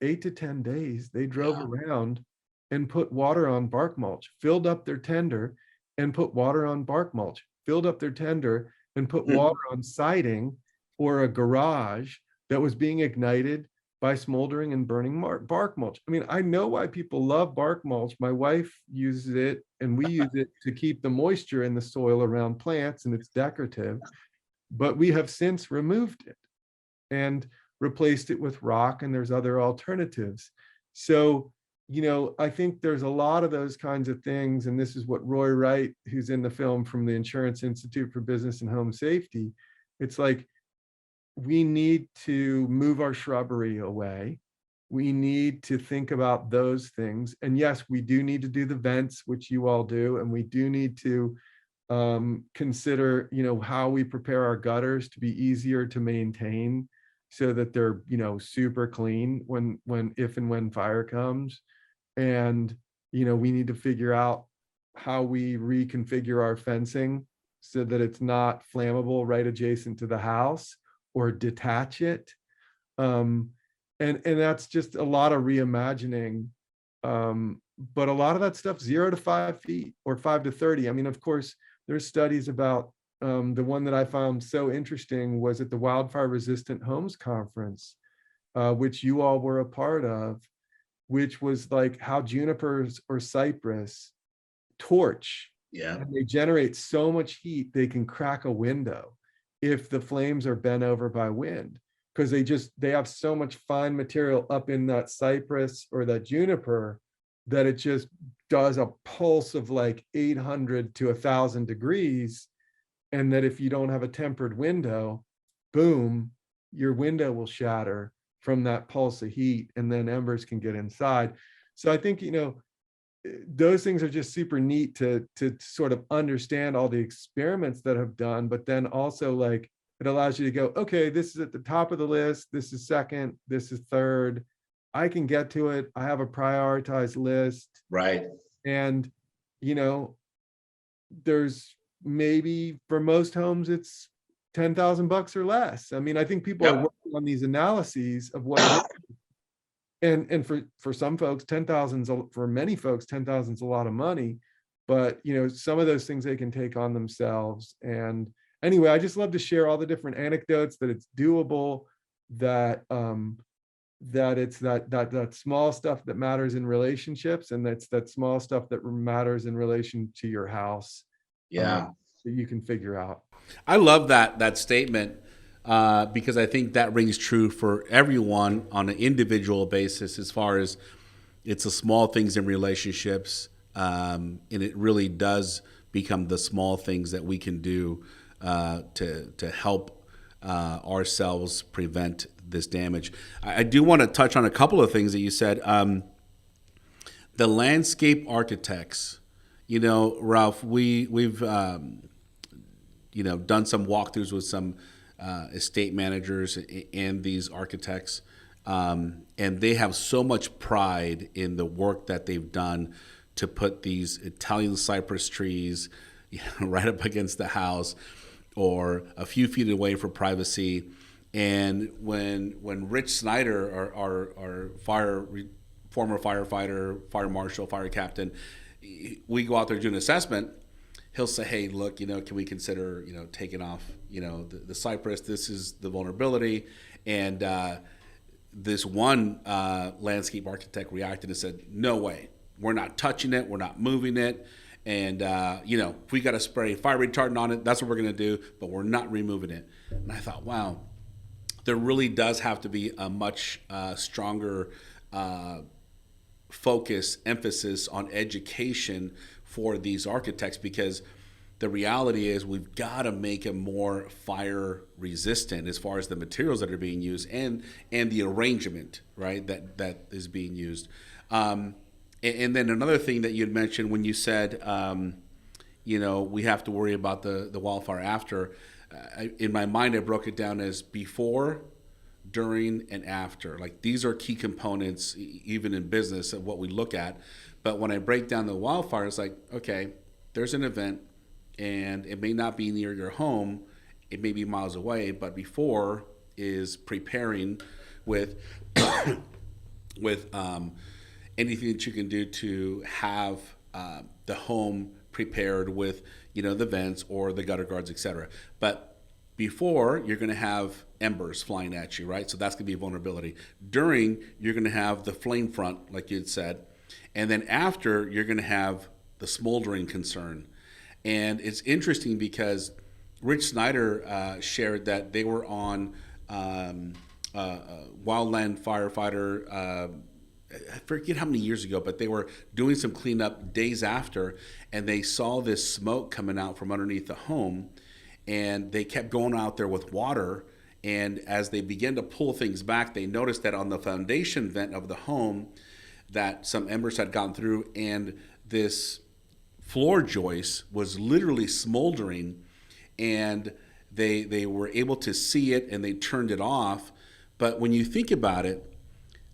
Speaker 9: 8 to 10 days, they drove around and put water on bark mulch, filled up their tender and put water on bark mulch, filled up their tender and put water on siding or a garage that was being ignited by smoldering and burning bark mulch. I mean, I know why people love bark mulch. My wife uses it, and we use it to keep the moisture in the soil around plants, and it's decorative. But we have since removed it and replaced it with rock, and there's other alternatives. So, I think there's a lot of those kinds of things, and this is what Roy Wright, who's in the film from the Insurance Institute for Business and Home Safety, it's like, we need to move our shrubbery away. We need to think about those things. And yes, we do need to do the vents, which you all do. And we do need to consider, how we prepare our gutters to be easier to maintain so that they're, super clean if and when fire comes. And, we need to figure out how we reconfigure our fencing so that it's not flammable right adjacent to the house, or detach it. And that's just a lot of reimagining. But a lot of that stuff, 0 to 5 feet or 5 to 30. I mean, of course, there's studies about, the one that I found so interesting was at the Wildfire Resistant Homes Conference, which you all were a part of, which was like how junipers or cypress torch. Yeah. And they generate so much heat, they can crack a window if the flames are bent over by wind, because they have so much fine material up in that cypress or that juniper that it just does a pulse of like 800 to 1,000 degrees. And that if you don't have a tempered window, boom, your window will shatter from that pulse of heat, and then embers can get inside. So I think, those things are just super neat to sort of understand all the experiments that have done, but then also like it allows you to go, okay, this is at the top of the list, this is second, this is third. I can get to it. I have a prioritized list.
Speaker 4: Right.
Speaker 9: And, there's maybe for most homes, it's $10,000 or less. I mean, I think people are working on these analyses of what, and for some folks, 10,000's for many folks, 10,000's a lot of money, but some of those things they can take on themselves. And anyway, I just love to share all the different anecdotes that it's doable, that it's that small stuff that matters in relationships, and that's that small stuff that matters in relation to your house.
Speaker 4: Yeah.
Speaker 9: That you can figure out.
Speaker 8: I love that statement because I think that rings true for everyone on an individual basis, as far as it's the small things in relationships, and it really does become the small things that we can do to help ourselves prevent this damage. I do want to touch on a couple of things that you said. The landscape architects, Ralph, we've done some walkthroughs with some estate managers and these architects, and they have so much pride in the work that they've done to put these Italian cypress trees right up against the house or a few feet away for privacy. And when Rich Snyder, our former firefighter, fire marshal, fire captain, we go out there to do an assessment, he'll say, hey, look, can we consider, taking off, the cypress? This is the vulnerability. And this one landscape architect reacted and said, no way. We're not touching it. We're not moving it. And, if we got to spray fire retardant on it, that's what we're going to do, but we're not removing it. And I thought, wow, there really does have to be a much stronger emphasis on education for these architects, because the reality is we've got to make them more fire resistant as far as the materials that are being used and the arrangement, right, that is being used. And then another thing that you had mentioned when you said, we have to worry about the wildfire after. In my mind, I broke it down as before, during, and after. Like, these are key components, even in business, of what we look at. But when I break down the wildfire, it's like, okay, there's an event, and it may not be near your home. It may be miles away, but before is preparing with anything that you can do to have the home prepared with, the vents or the gutter guards, etc. But before, you're going to have embers flying at you, right? So that's going to be a vulnerability. During, you're going to have the flame front, like you had said. And then after, you're going to have the smoldering concern. And it's interesting because Rich Snyder shared that they were on wildland firefighter, I forget how many years ago, but they were doing some cleanup days after, and they saw this smoke coming out from underneath the home, and they kept going out there with water. And as they began to pull things back, they noticed that on the foundation vent of the home that some embers had gone through, and this floor joist was literally smoldering, and they were able to see it, and they turned it off. But when you think about it,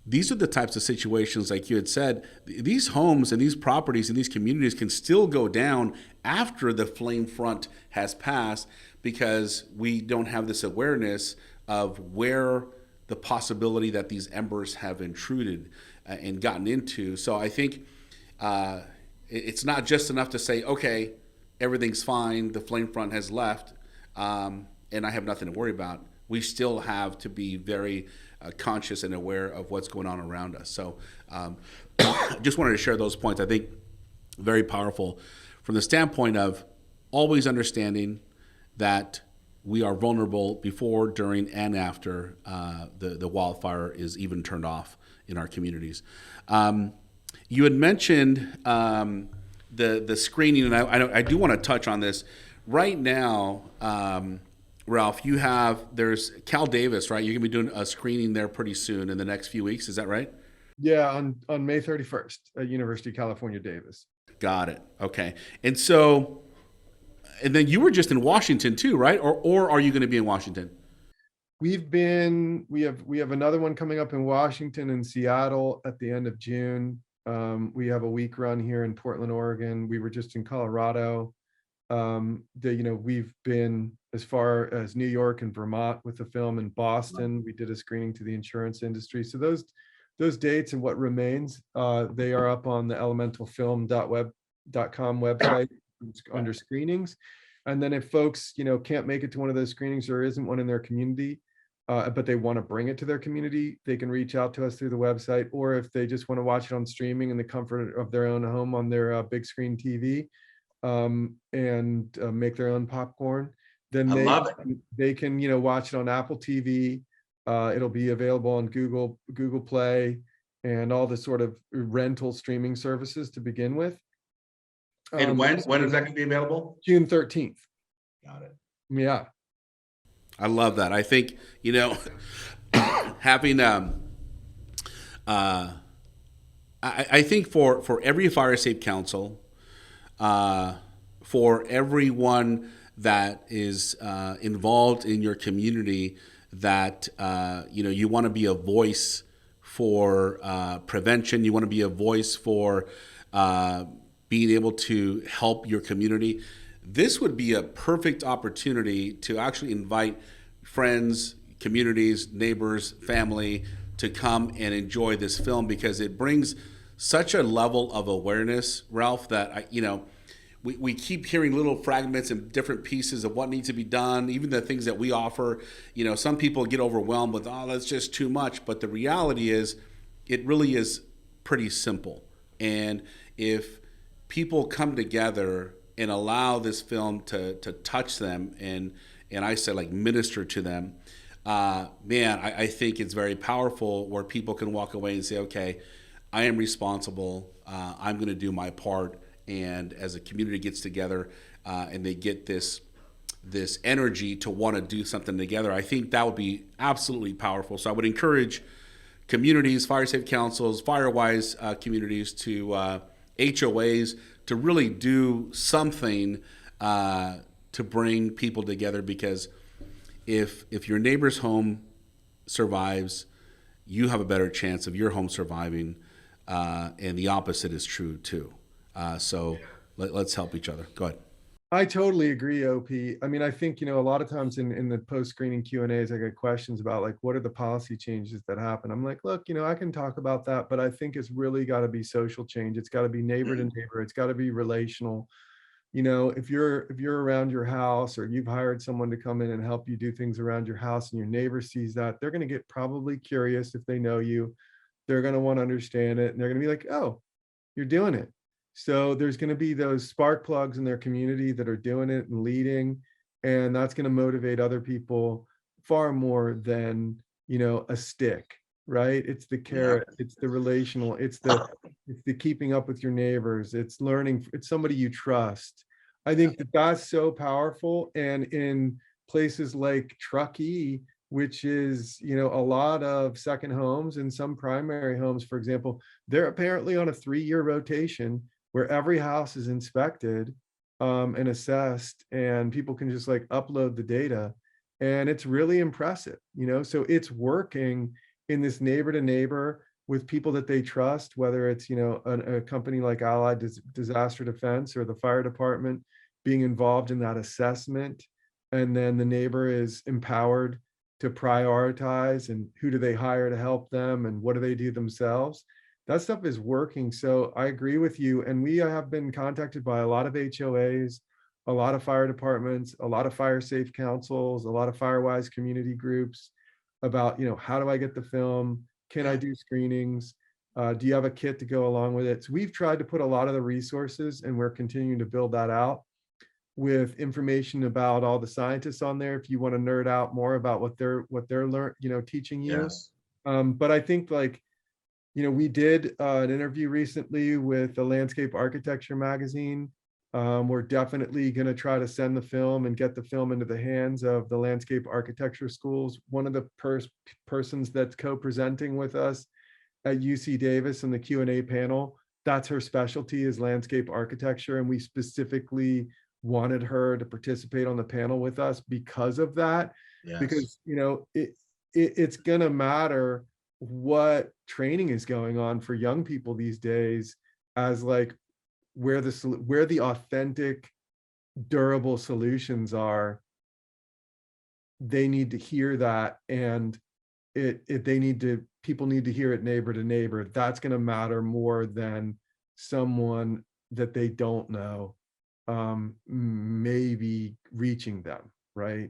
Speaker 8: these are the types of situations, like you had said, these homes and these properties and these communities can still go down after the flame front has passed, because we don't have this awareness of where the possibility that these embers have intruded and gotten into. So I think it's not just enough to say, okay, everything's fine, the flame front has left, and I have nothing to worry about. We still have to be very conscious and aware of what's going on around us. So just wanted to share those points. I think very powerful from the standpoint of always understanding that we are vulnerable before, during, and after the wildfire is even turned off in our communities. You had mentioned the screening, and I do want to touch on this. Right now, Ralph, there's Cal Davis, right? You're going to be doing a screening there pretty soon in the next few weeks. Is that right?
Speaker 9: Yeah, on May 31st at University of California, Davis.
Speaker 8: Got it. Okay. And so, and then you were just in Washington too, right? Or are you going to be in Washington?
Speaker 9: We have another one coming up in Washington and Seattle at the end of June. We have a week run here in Portland, Oregon. We were just in Colorado. We've been as far as New York and Vermont with the film. In Boston, we did a screening to the insurance industry. So those dates and what remains, they are up on the elementalfilm.com website under screenings. And then if folks, can't make it to one of those screenings, or isn't one in their community, but they want to bring it to their community, they can reach out to us through the website. Or if they just want to watch it on streaming in the comfort of their own home on their big screen TV, and make their own popcorn, then they can watch it on Apple TV. It'll be available on Google Play and all the sort of rental streaming services to begin with.
Speaker 8: And when is that going to be available?
Speaker 9: June 13th.
Speaker 8: Got it.
Speaker 9: Yeah.
Speaker 8: I love that. I think, having I think for every fire safe council, for everyone that is involved in your community, that you want to be a voice for prevention, you want to be a voice for being able to help your community. This would be a perfect opportunity to actually invite friends, communities, neighbors, family to come and enjoy this film, because it brings such a level of awareness, Ralph, that we keep hearing little fragments and different pieces of what needs to be done, even the things that we offer. Some people get overwhelmed with, oh, that's just too much. But the reality is, it really is pretty simple. And if people come together and allow this film to touch them and I say, like, minister to them, I think it's very powerful, where people can walk away and say, okay, I am responsible. I'm going to do my part. And as a community gets together and they get this energy to want to do something together, I think that would be absolutely powerful. So I would encourage communities, fire safe councils, Firewise communities, to HOAs, to really do something to bring people together, because if your neighbor's home survives, you have a better chance of your home surviving, and the opposite is true too. Let's help each other. Go ahead.
Speaker 9: I totally agree, OP. I mean, I think, a lot of times in the post-screening Q&As, I get questions about, like, what are the policy changes that happen? I'm like, look, I can talk about that, but I think it's really got to be social change. It's got to be neighbor to neighbor. It's got to be relational. If you're around your house, or you've hired someone to come in and help you do things around your house, and your neighbor sees that, they're going to get probably curious. If they know you, they're going to want to understand it. And they're going to be like, oh, you're doing it. So there's going to be those spark plugs in their community that are doing it and leading, and that's going to motivate other people far more than, a stick, right? It's the carrot, it's the relational, it's the keeping up with your neighbors, it's learning, it's somebody you trust. I think that's so powerful. And in places like Truckee, which is, a lot of second homes and some primary homes, for example, they're apparently on a 3-year rotation, where every house is inspected and assessed, and people can just, like, upload the data. And it's really impressive, so it's working in this neighbor to neighbor with people that they trust, whether it's, a company like Allied Disaster Defense or the fire department being involved in that assessment. And then the neighbor is empowered to prioritize, and who do they hire to help them, and what do they do themselves. That stuff is working. So I agree with you. And we have been contacted by a lot of HOAs, a lot of fire departments, a lot of fire safe councils, a lot of Firewise community groups about, how do I get the film? Can I do screenings? Do you have a kit to go along with it? So we've tried to put a lot of the resources, and we're continuing to build that out with information about all the scientists on there, if you want to nerd out more about what they're teaching you.
Speaker 8: Yes.
Speaker 9: But I think, like, we did an interview recently with the Landscape Architecture magazine. We're definitely going to try to send the film and get the film into the hands of the landscape architecture schools. One of the persons that's co-presenting with us at UC Davis in the Q&A panel. That's her specialty, is landscape architecture. And we specifically wanted her to participate on the panel with us because of that.
Speaker 4: Yes.
Speaker 9: Because, it's going to matter what training is going on for young people these days, as like where the authentic, durable solutions are. They need to hear that, and people need to hear it neighbor to neighbor. That's going to matter more than someone that they don't know maybe reaching them, right?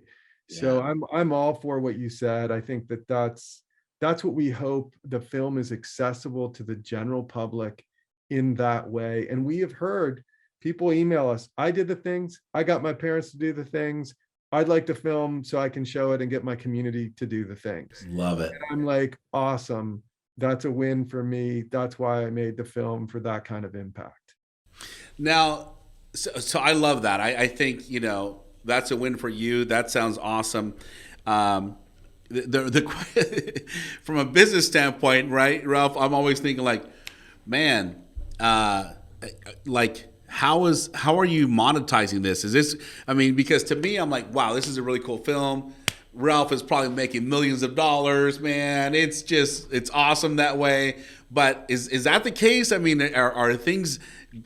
Speaker 4: Yeah.
Speaker 9: So I'm all for what you said. I think that's what we hope. The film is accessible to the general public in that way. And we have heard people email us, I did the things, I got my parents to do the things, I'd like to film so I can show it and get my community to do the things.
Speaker 4: Love it.
Speaker 9: And I'm like, awesome. That's a win for me. That's why I made the film, for that kind of impact.
Speaker 8: Now, so I love that. I think, that's a win for you. That sounds awesome. From a business standpoint, right, Ralph, I'm always thinking like, man, like, how are you monetizing this? Is this, because to me, I'm like, wow, this is a really cool film. Ralph is probably making millions of dollars, man. It's awesome that way. But is that the case? Are things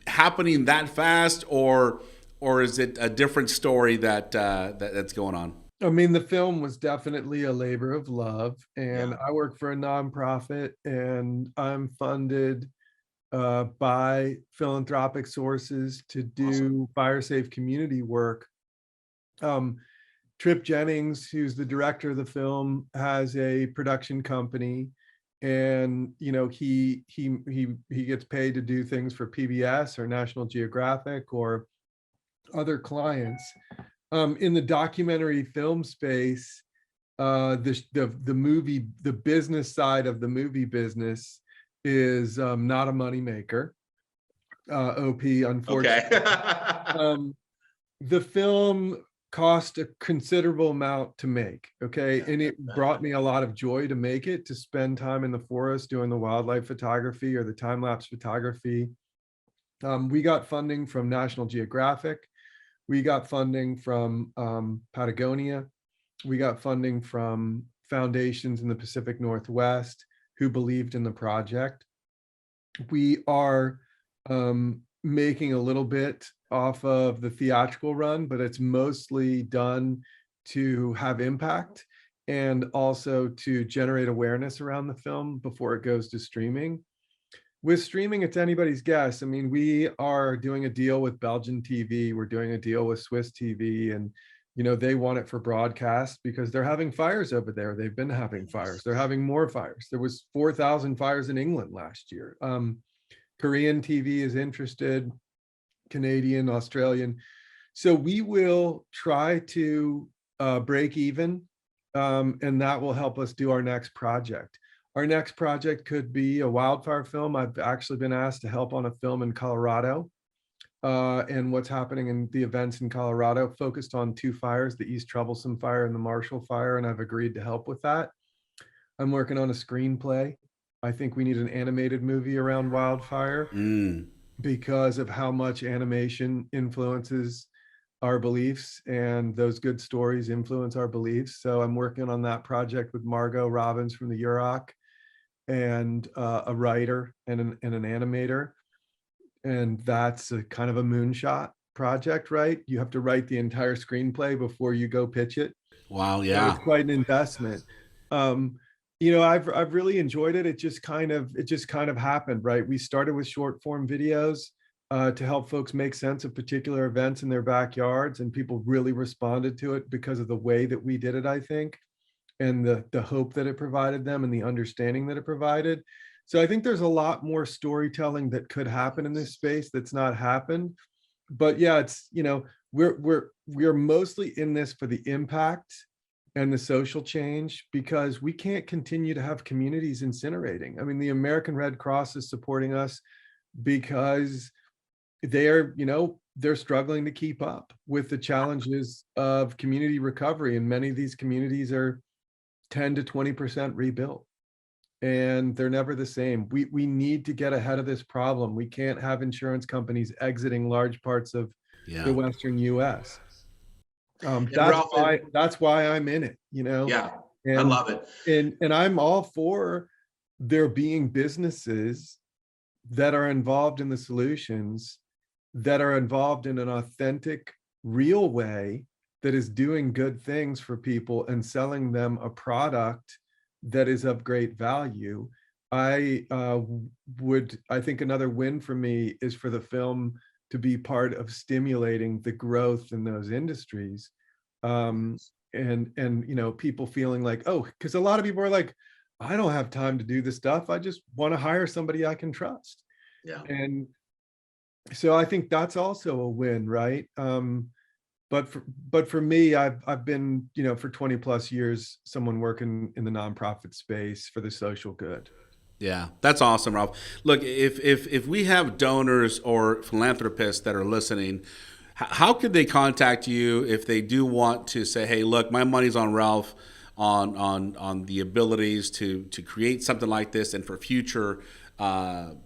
Speaker 8: happening that fast, or is it a different story that's going on?
Speaker 9: The film was definitely a labor of love, and I work for a nonprofit, and I'm funded by philanthropic sources to do fire safe community work. Trip Jennings, who's the director of the film, has a production company, and he gets paid to do things for PBS or National Geographic or other clients. In the documentary film space, the business side of the movie business is not a moneymaker. OP, unfortunately.
Speaker 4: Okay.
Speaker 9: The film cost a considerable amount to make, okay? And it brought me a lot of joy to make it, to spend time in the forest doing the wildlife photography or the time-lapse photography. We got funding from National Geographic. We got funding from Patagonia. We got funding from foundations in the Pacific Northwest who believed in the project. We are making a little bit off of the theatrical run, but it's mostly done to have impact and also to generate awareness around the film before it goes to streaming. With streaming, it's anybody's guess. We are doing a deal with Belgian TV. We're doing a deal with Swiss TV, and they want it for broadcast because they're having fires over there. They've been having fires. They're having more fires. There was 4,000 fires in England last year. Korean TV is interested, Canadian, Australian. So we will try to break even, and that will help us do our next project. Our next project could be a wildfire film. I've actually been asked to help on a film in Colorado, and what's happening in the events in Colorado, focused on two fires, the East Troublesome Fire and the Marshall Fire, and I've agreed to help with that. I'm working on a screenplay. I think we need an animated movie around wildfire because of how much animation influences our beliefs, and those good stories influence our beliefs. So I'm working on that project with Margot Robbins from the UROC, and a writer and an animator. And that's a kind of a moonshot project, right? You have to write the entire screenplay before you go pitch it.
Speaker 8: Wow, yeah.
Speaker 9: So it's quite an investment. I've really enjoyed it. It just kind of happened, right? We started with short form videos to help folks make sense of particular events in their backyards, and people really responded to it because of the way that we did it, I think, and the hope that it provided them and the understanding that it provided. So I think there's a lot more storytelling that could happen in this space that's not happened. But yeah, it's, we're mostly in this for the impact and the social change, because we can't continue to have communities incinerating. The American Red Cross is supporting us because they're struggling to keep up with the challenges of community recovery. And many of these communities are 10 to 20% rebuilt. and they're never the same. We need to get ahead of this problem. We can't have insurance companies exiting large parts of the Western US. That's why I'm in it,
Speaker 4: Yeah,
Speaker 9: and
Speaker 4: I love it.
Speaker 9: and I'm all for there being businesses that are involved in the solutions, that are involved in an authentic, real way that is doing good things for people and selling them a product that is of great value. I think another win for me is for the film to be part of stimulating the growth in those industries. And people feeling like, oh, because a lot of people are like, I don't have time to do this stuff. I just want to hire somebody I can trust.
Speaker 4: Yeah.
Speaker 9: And so I think that's also a win, right? But for me, I've been, for 20 plus years, someone working in the nonprofit space for the social good.
Speaker 8: Yeah, that's awesome, Ralph. Look, if we have donors or philanthropists that are listening, how could they contact you if they do want to say, hey, look, my money's on Ralph on the abilities to create something like this and for future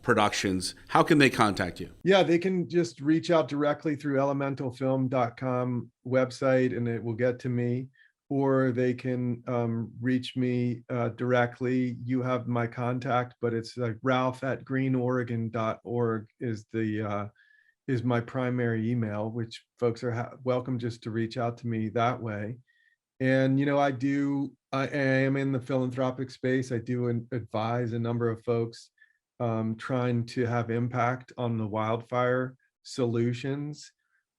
Speaker 8: productions? How can they contact you?
Speaker 9: Yeah, they can just reach out directly through elementalfilm.com website and it will get to me, or they can reach me directly. You have my contact, but it's like ralph@greenoregon.org is my primary email, which folks are welcome just to reach out to me that way. And, I am in the philanthropic space. I do advise a number of folks trying to have impact on the wildfire solutions,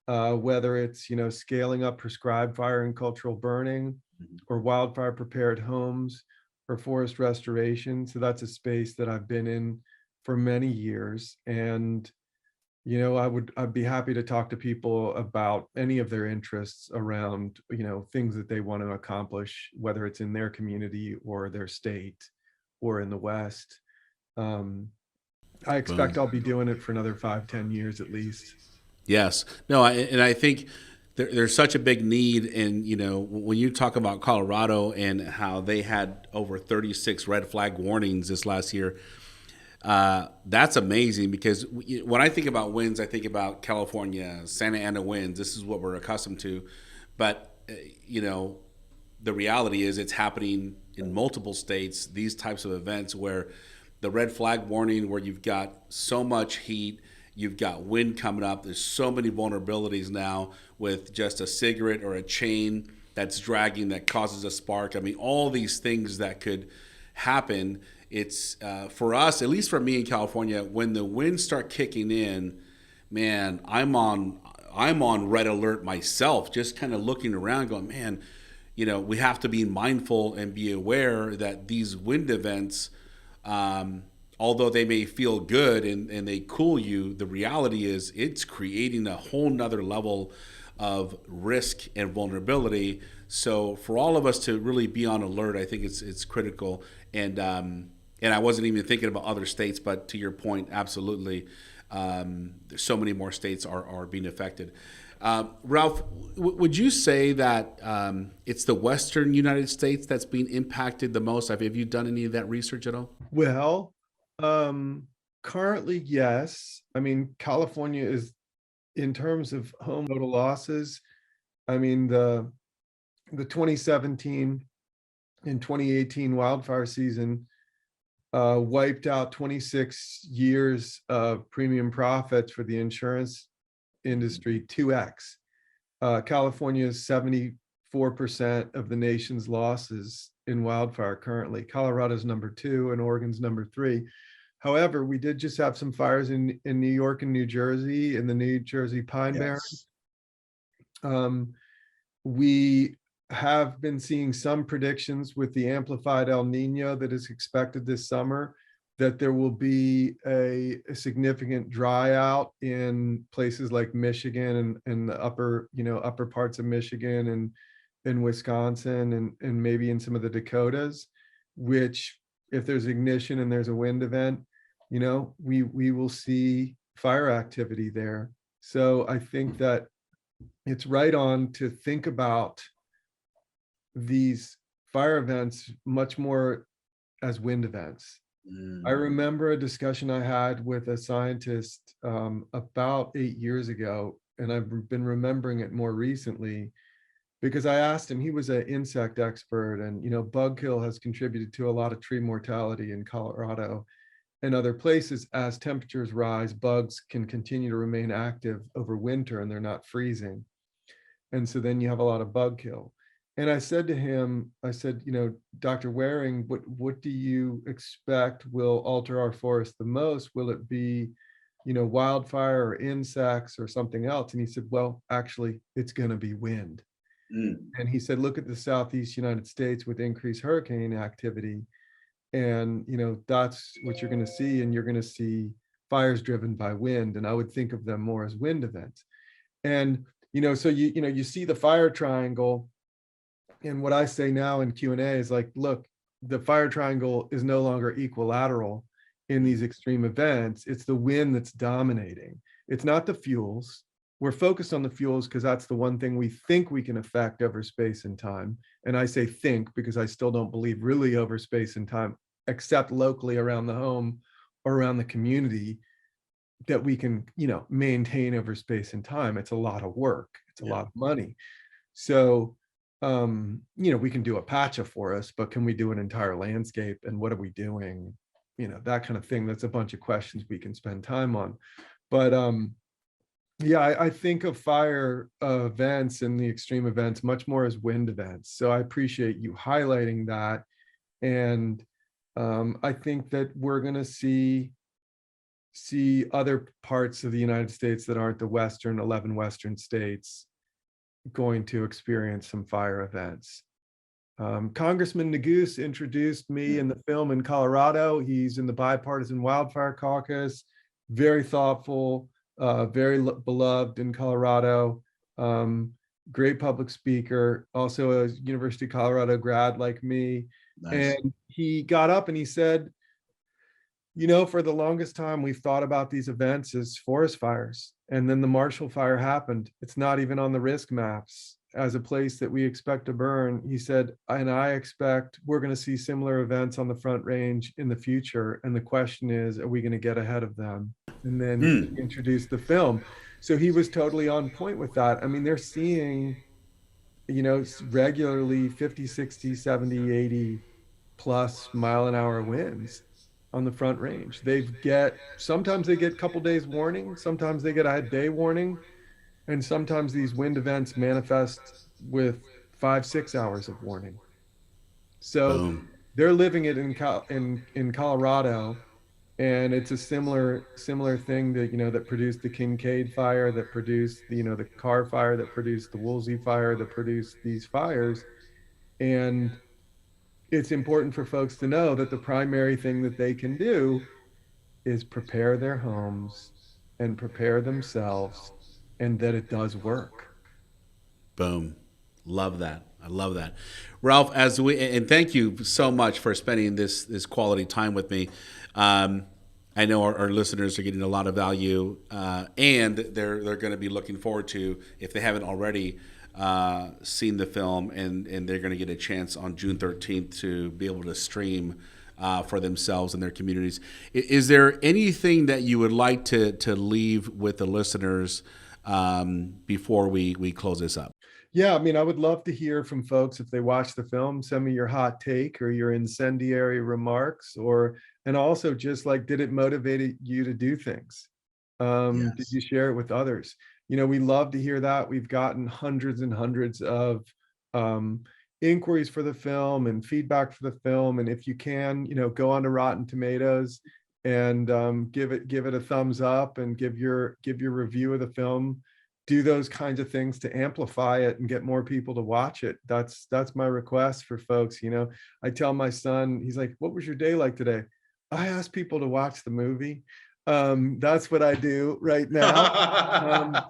Speaker 9: whether it's, scaling up prescribed fire and cultural burning, or wildfire prepared homes, or forest restoration. So that's a space that I've been in for many years. And I'd be happy to talk to people about any of their interests around, things that they want to accomplish, whether it's in their community or their state or in the West. I expect I'll be doing it for another 5-10 years at least.
Speaker 8: Yes. No, I think there's such a big need. And, when you talk about Colorado and how they had over 36 red flag warnings this last year, that's amazing, because when I think about winds, I think about California, Santa Ana winds. This is what we're accustomed to. But, the reality is it's happening in multiple states, these types of events where the red flag warning, where you've got so much heat, you've got wind coming up. There's so many vulnerabilities now with just a cigarette or a chain that's dragging that causes a spark. I mean, all these things that could happen. It's for us, at least for me in California, when the winds start kicking in, man, I'm on red alert myself, just kind of looking around going, man, we have to be mindful and be aware that these wind events, although they may feel good and they cool you, the reality is it's creating a whole nother level of risk and vulnerability. So for all of us to really be on alert, I think it's critical. And I wasn't even thinking about other states, but to your point, absolutely, there's so many more states are being affected. Ralph, would you say that it's the Western United States that's being impacted the most? Have you done any of that research at all?
Speaker 9: Well, currently, yes. I mean, California is, in terms of home total losses, I mean, the 2017 and 2018 wildfire season wiped out 26 years of premium profits for the insurance industry, 2x. California is 74% of the nation's losses in wildfire currently. Colorado's number 2 and Oregon's number 3. However, we did just have some fires in New York and New Jersey, in the New Jersey Pine Barrens. We have been seeing some predictions with the amplified El Nino that is expected this summer, that there will be a significant dry out in places like Michigan and the upper parts of Michigan and in Wisconsin and maybe in some of the Dakotas, which, if there's ignition and there's a wind event, we will see fire activity there. So I think that it's right on to think about these fire events much more as wind events.
Speaker 8: Mm.
Speaker 9: I remember a discussion I had with a scientist about 8 years ago, and I've been remembering it more recently because I asked him, he was an insect expert, and bug kill has contributed to a lot of tree mortality in Colorado and other places. As temperatures rise, bugs can continue to remain active over winter and they're not freezing. And so then you have a lot of bug kill. And I said to him, I said, Dr. Waring, what do you expect will alter our forest the most? Will it be, wildfire or insects or something else? And he said, well, actually, it's going to be wind.
Speaker 8: Mm.
Speaker 9: And he said, look at the Southeast United States with increased hurricane activity. And, that's what you're going to see. And you're going to see fires driven by wind. And I would think of them more as wind events. And, so you see the fire triangle. And what I say now in Q&A is like, look, the fire triangle is no longer equilateral in these extreme events. It's the wind that's dominating. It's not the fuels. We're focused on the fuels because that's the one thing we think we can affect over space and time. And I say think because I still don't believe really over space and time, except locally around the home or around the community, that we can, maintain over space and time. It's a lot of work. It's a lot of money. So, we can do a patch of forest, but can we do an entire landscape? And what are we doing? That kind of thing. That's a bunch of questions we can spend time on. But I think of fire events and the extreme events much more as wind events. So I appreciate you highlighting that. And I think that we're going to see other parts of the United States that aren't the 11 Western states going to experience some fire events. Congressman Neguse introduced me in the film in Colorado. He's in the Bipartisan Wildfire Caucus, very thoughtful, very beloved in Colorado, great public speaker, also a University of Colorado grad like me. Nice. And he got up and he said, for the longest time, we've thought about these events as forest fires. And then the Marshall Fire happened. It's not even on the risk maps as a place that we expect to burn. He said, and I expect we're going to see similar events on the Front Range in the future. And the question is, are we going to get ahead of them? And then he introduced the film. So he was totally on point with that. I mean, they're seeing, regularly 50, 60, 70, 80 plus mile-an-hour winds on the Front Range. Sometimes they get a couple days warning, sometimes they get a day warning, and sometimes these wind events manifest with 5-6 hours of warning. So they're living it in Colorado, and it's a similar thing that that produced the Kincaid fire, that produced the Carr fire, that produced the Woolsey fire, that produced these fires. And it's important for folks to know that the primary thing that they can do is prepare their homes and prepare themselves, and that it does work.
Speaker 8: Boom. Love that. I love that. Ralph, and thank you so much for spending this quality time with me. I know our listeners are getting a lot of value, and they're going to be looking forward to, if they haven't already, seen the film, and they're going to get a chance on June 13th to be able to stream for themselves and their communities. Is there anything that you would like to leave with the listeners before we close this up?
Speaker 9: Yeah, I mean, I would love to hear from folks if they watch the film. Send me your hot take or your incendiary remarks, and also just like, did it motivate you to do things? Yes. Did you share it with others? We love to hear that. We've gotten hundreds and hundreds of inquiries for the film and feedback for the film. And if you can, go on to Rotten Tomatoes and give it a thumbs up and give your review of the film. Do those kinds of things to amplify it and get more people to watch it. That's my request for folks. I tell my son, he's like, "What was your day like today?" I ask people to watch the movie. That's what I do right now.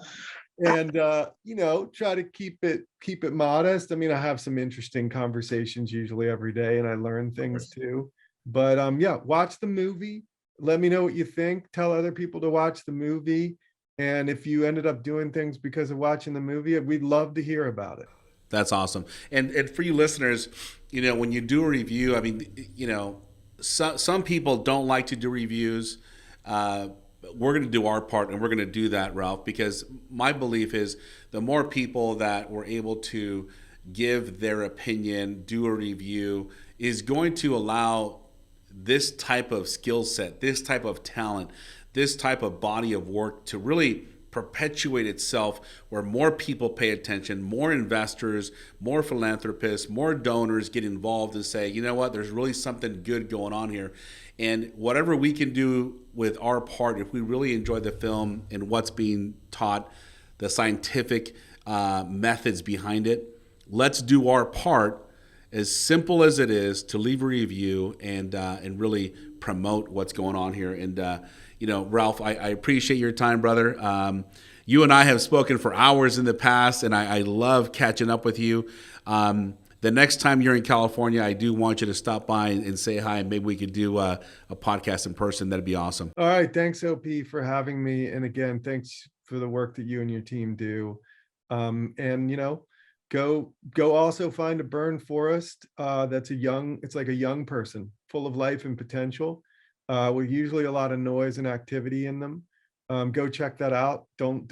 Speaker 9: And try to keep it modest. I mean, I have some interesting conversations usually every day, and I learn things too. But watch the movie. Let me know what you think. Tell other people to watch the movie. And if you ended up doing things because of watching the movie, we'd love to hear about it. That's awesome. And for you listeners, when you do a review, I mean,
Speaker 8: some people don't like to do reviews. We're going to do our part, and we're going to do that, Ralph, because my belief is the more people that were able to give their opinion, do a review, is going to allow this type of skill set, this type of talent, this type of body of work to really perpetuate itself, where more people pay attention, more investors, more philanthropists, more donors get involved and say, you know what, there's really something good going on here. And whatever we can do with our part, if we really enjoy the film and what's being taught, the scientific methods behind it, let's do our part, as simple as it is, to leave a review and really promote what's going on here. And Ralph, I appreciate your time, brother. You and I have spoken for hours in the past, and I love catching up with you. The next time you're in California, I do want you to stop by and say hi, and maybe we could do a podcast in person. That'd be awesome.
Speaker 9: All right. Thanks, OP, for having me. And again, thanks for the work that you and your team do. Go also find a burn forest that's it's like a young person, full of life and potential. With usually a lot of noise and activity in them. Go check that out. Don't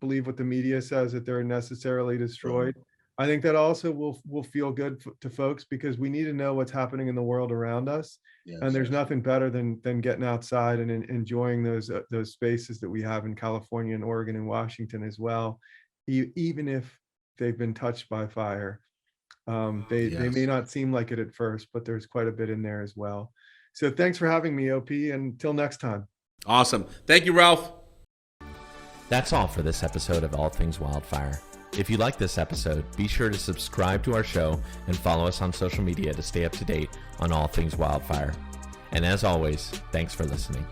Speaker 9: believe what the media says, that they're necessarily destroyed. I think that also will feel good to folks, because we need to know what's happening in the world around us. Yes, and there's nothing better than getting outside and enjoying those spaces that we have in California and Oregon and Washington as well. Even if they've been touched by fire, they may not seem like it at first, but there's quite a bit in there as well. So thanks for having me, OP, and until next time.
Speaker 8: Awesome. Thank you, Ralph.
Speaker 7: That's all for this episode of All Things Wildfire. If you like this episode, be sure to subscribe to our show and follow us on social media to stay up to date on all things wildfire. And as always, thanks for listening.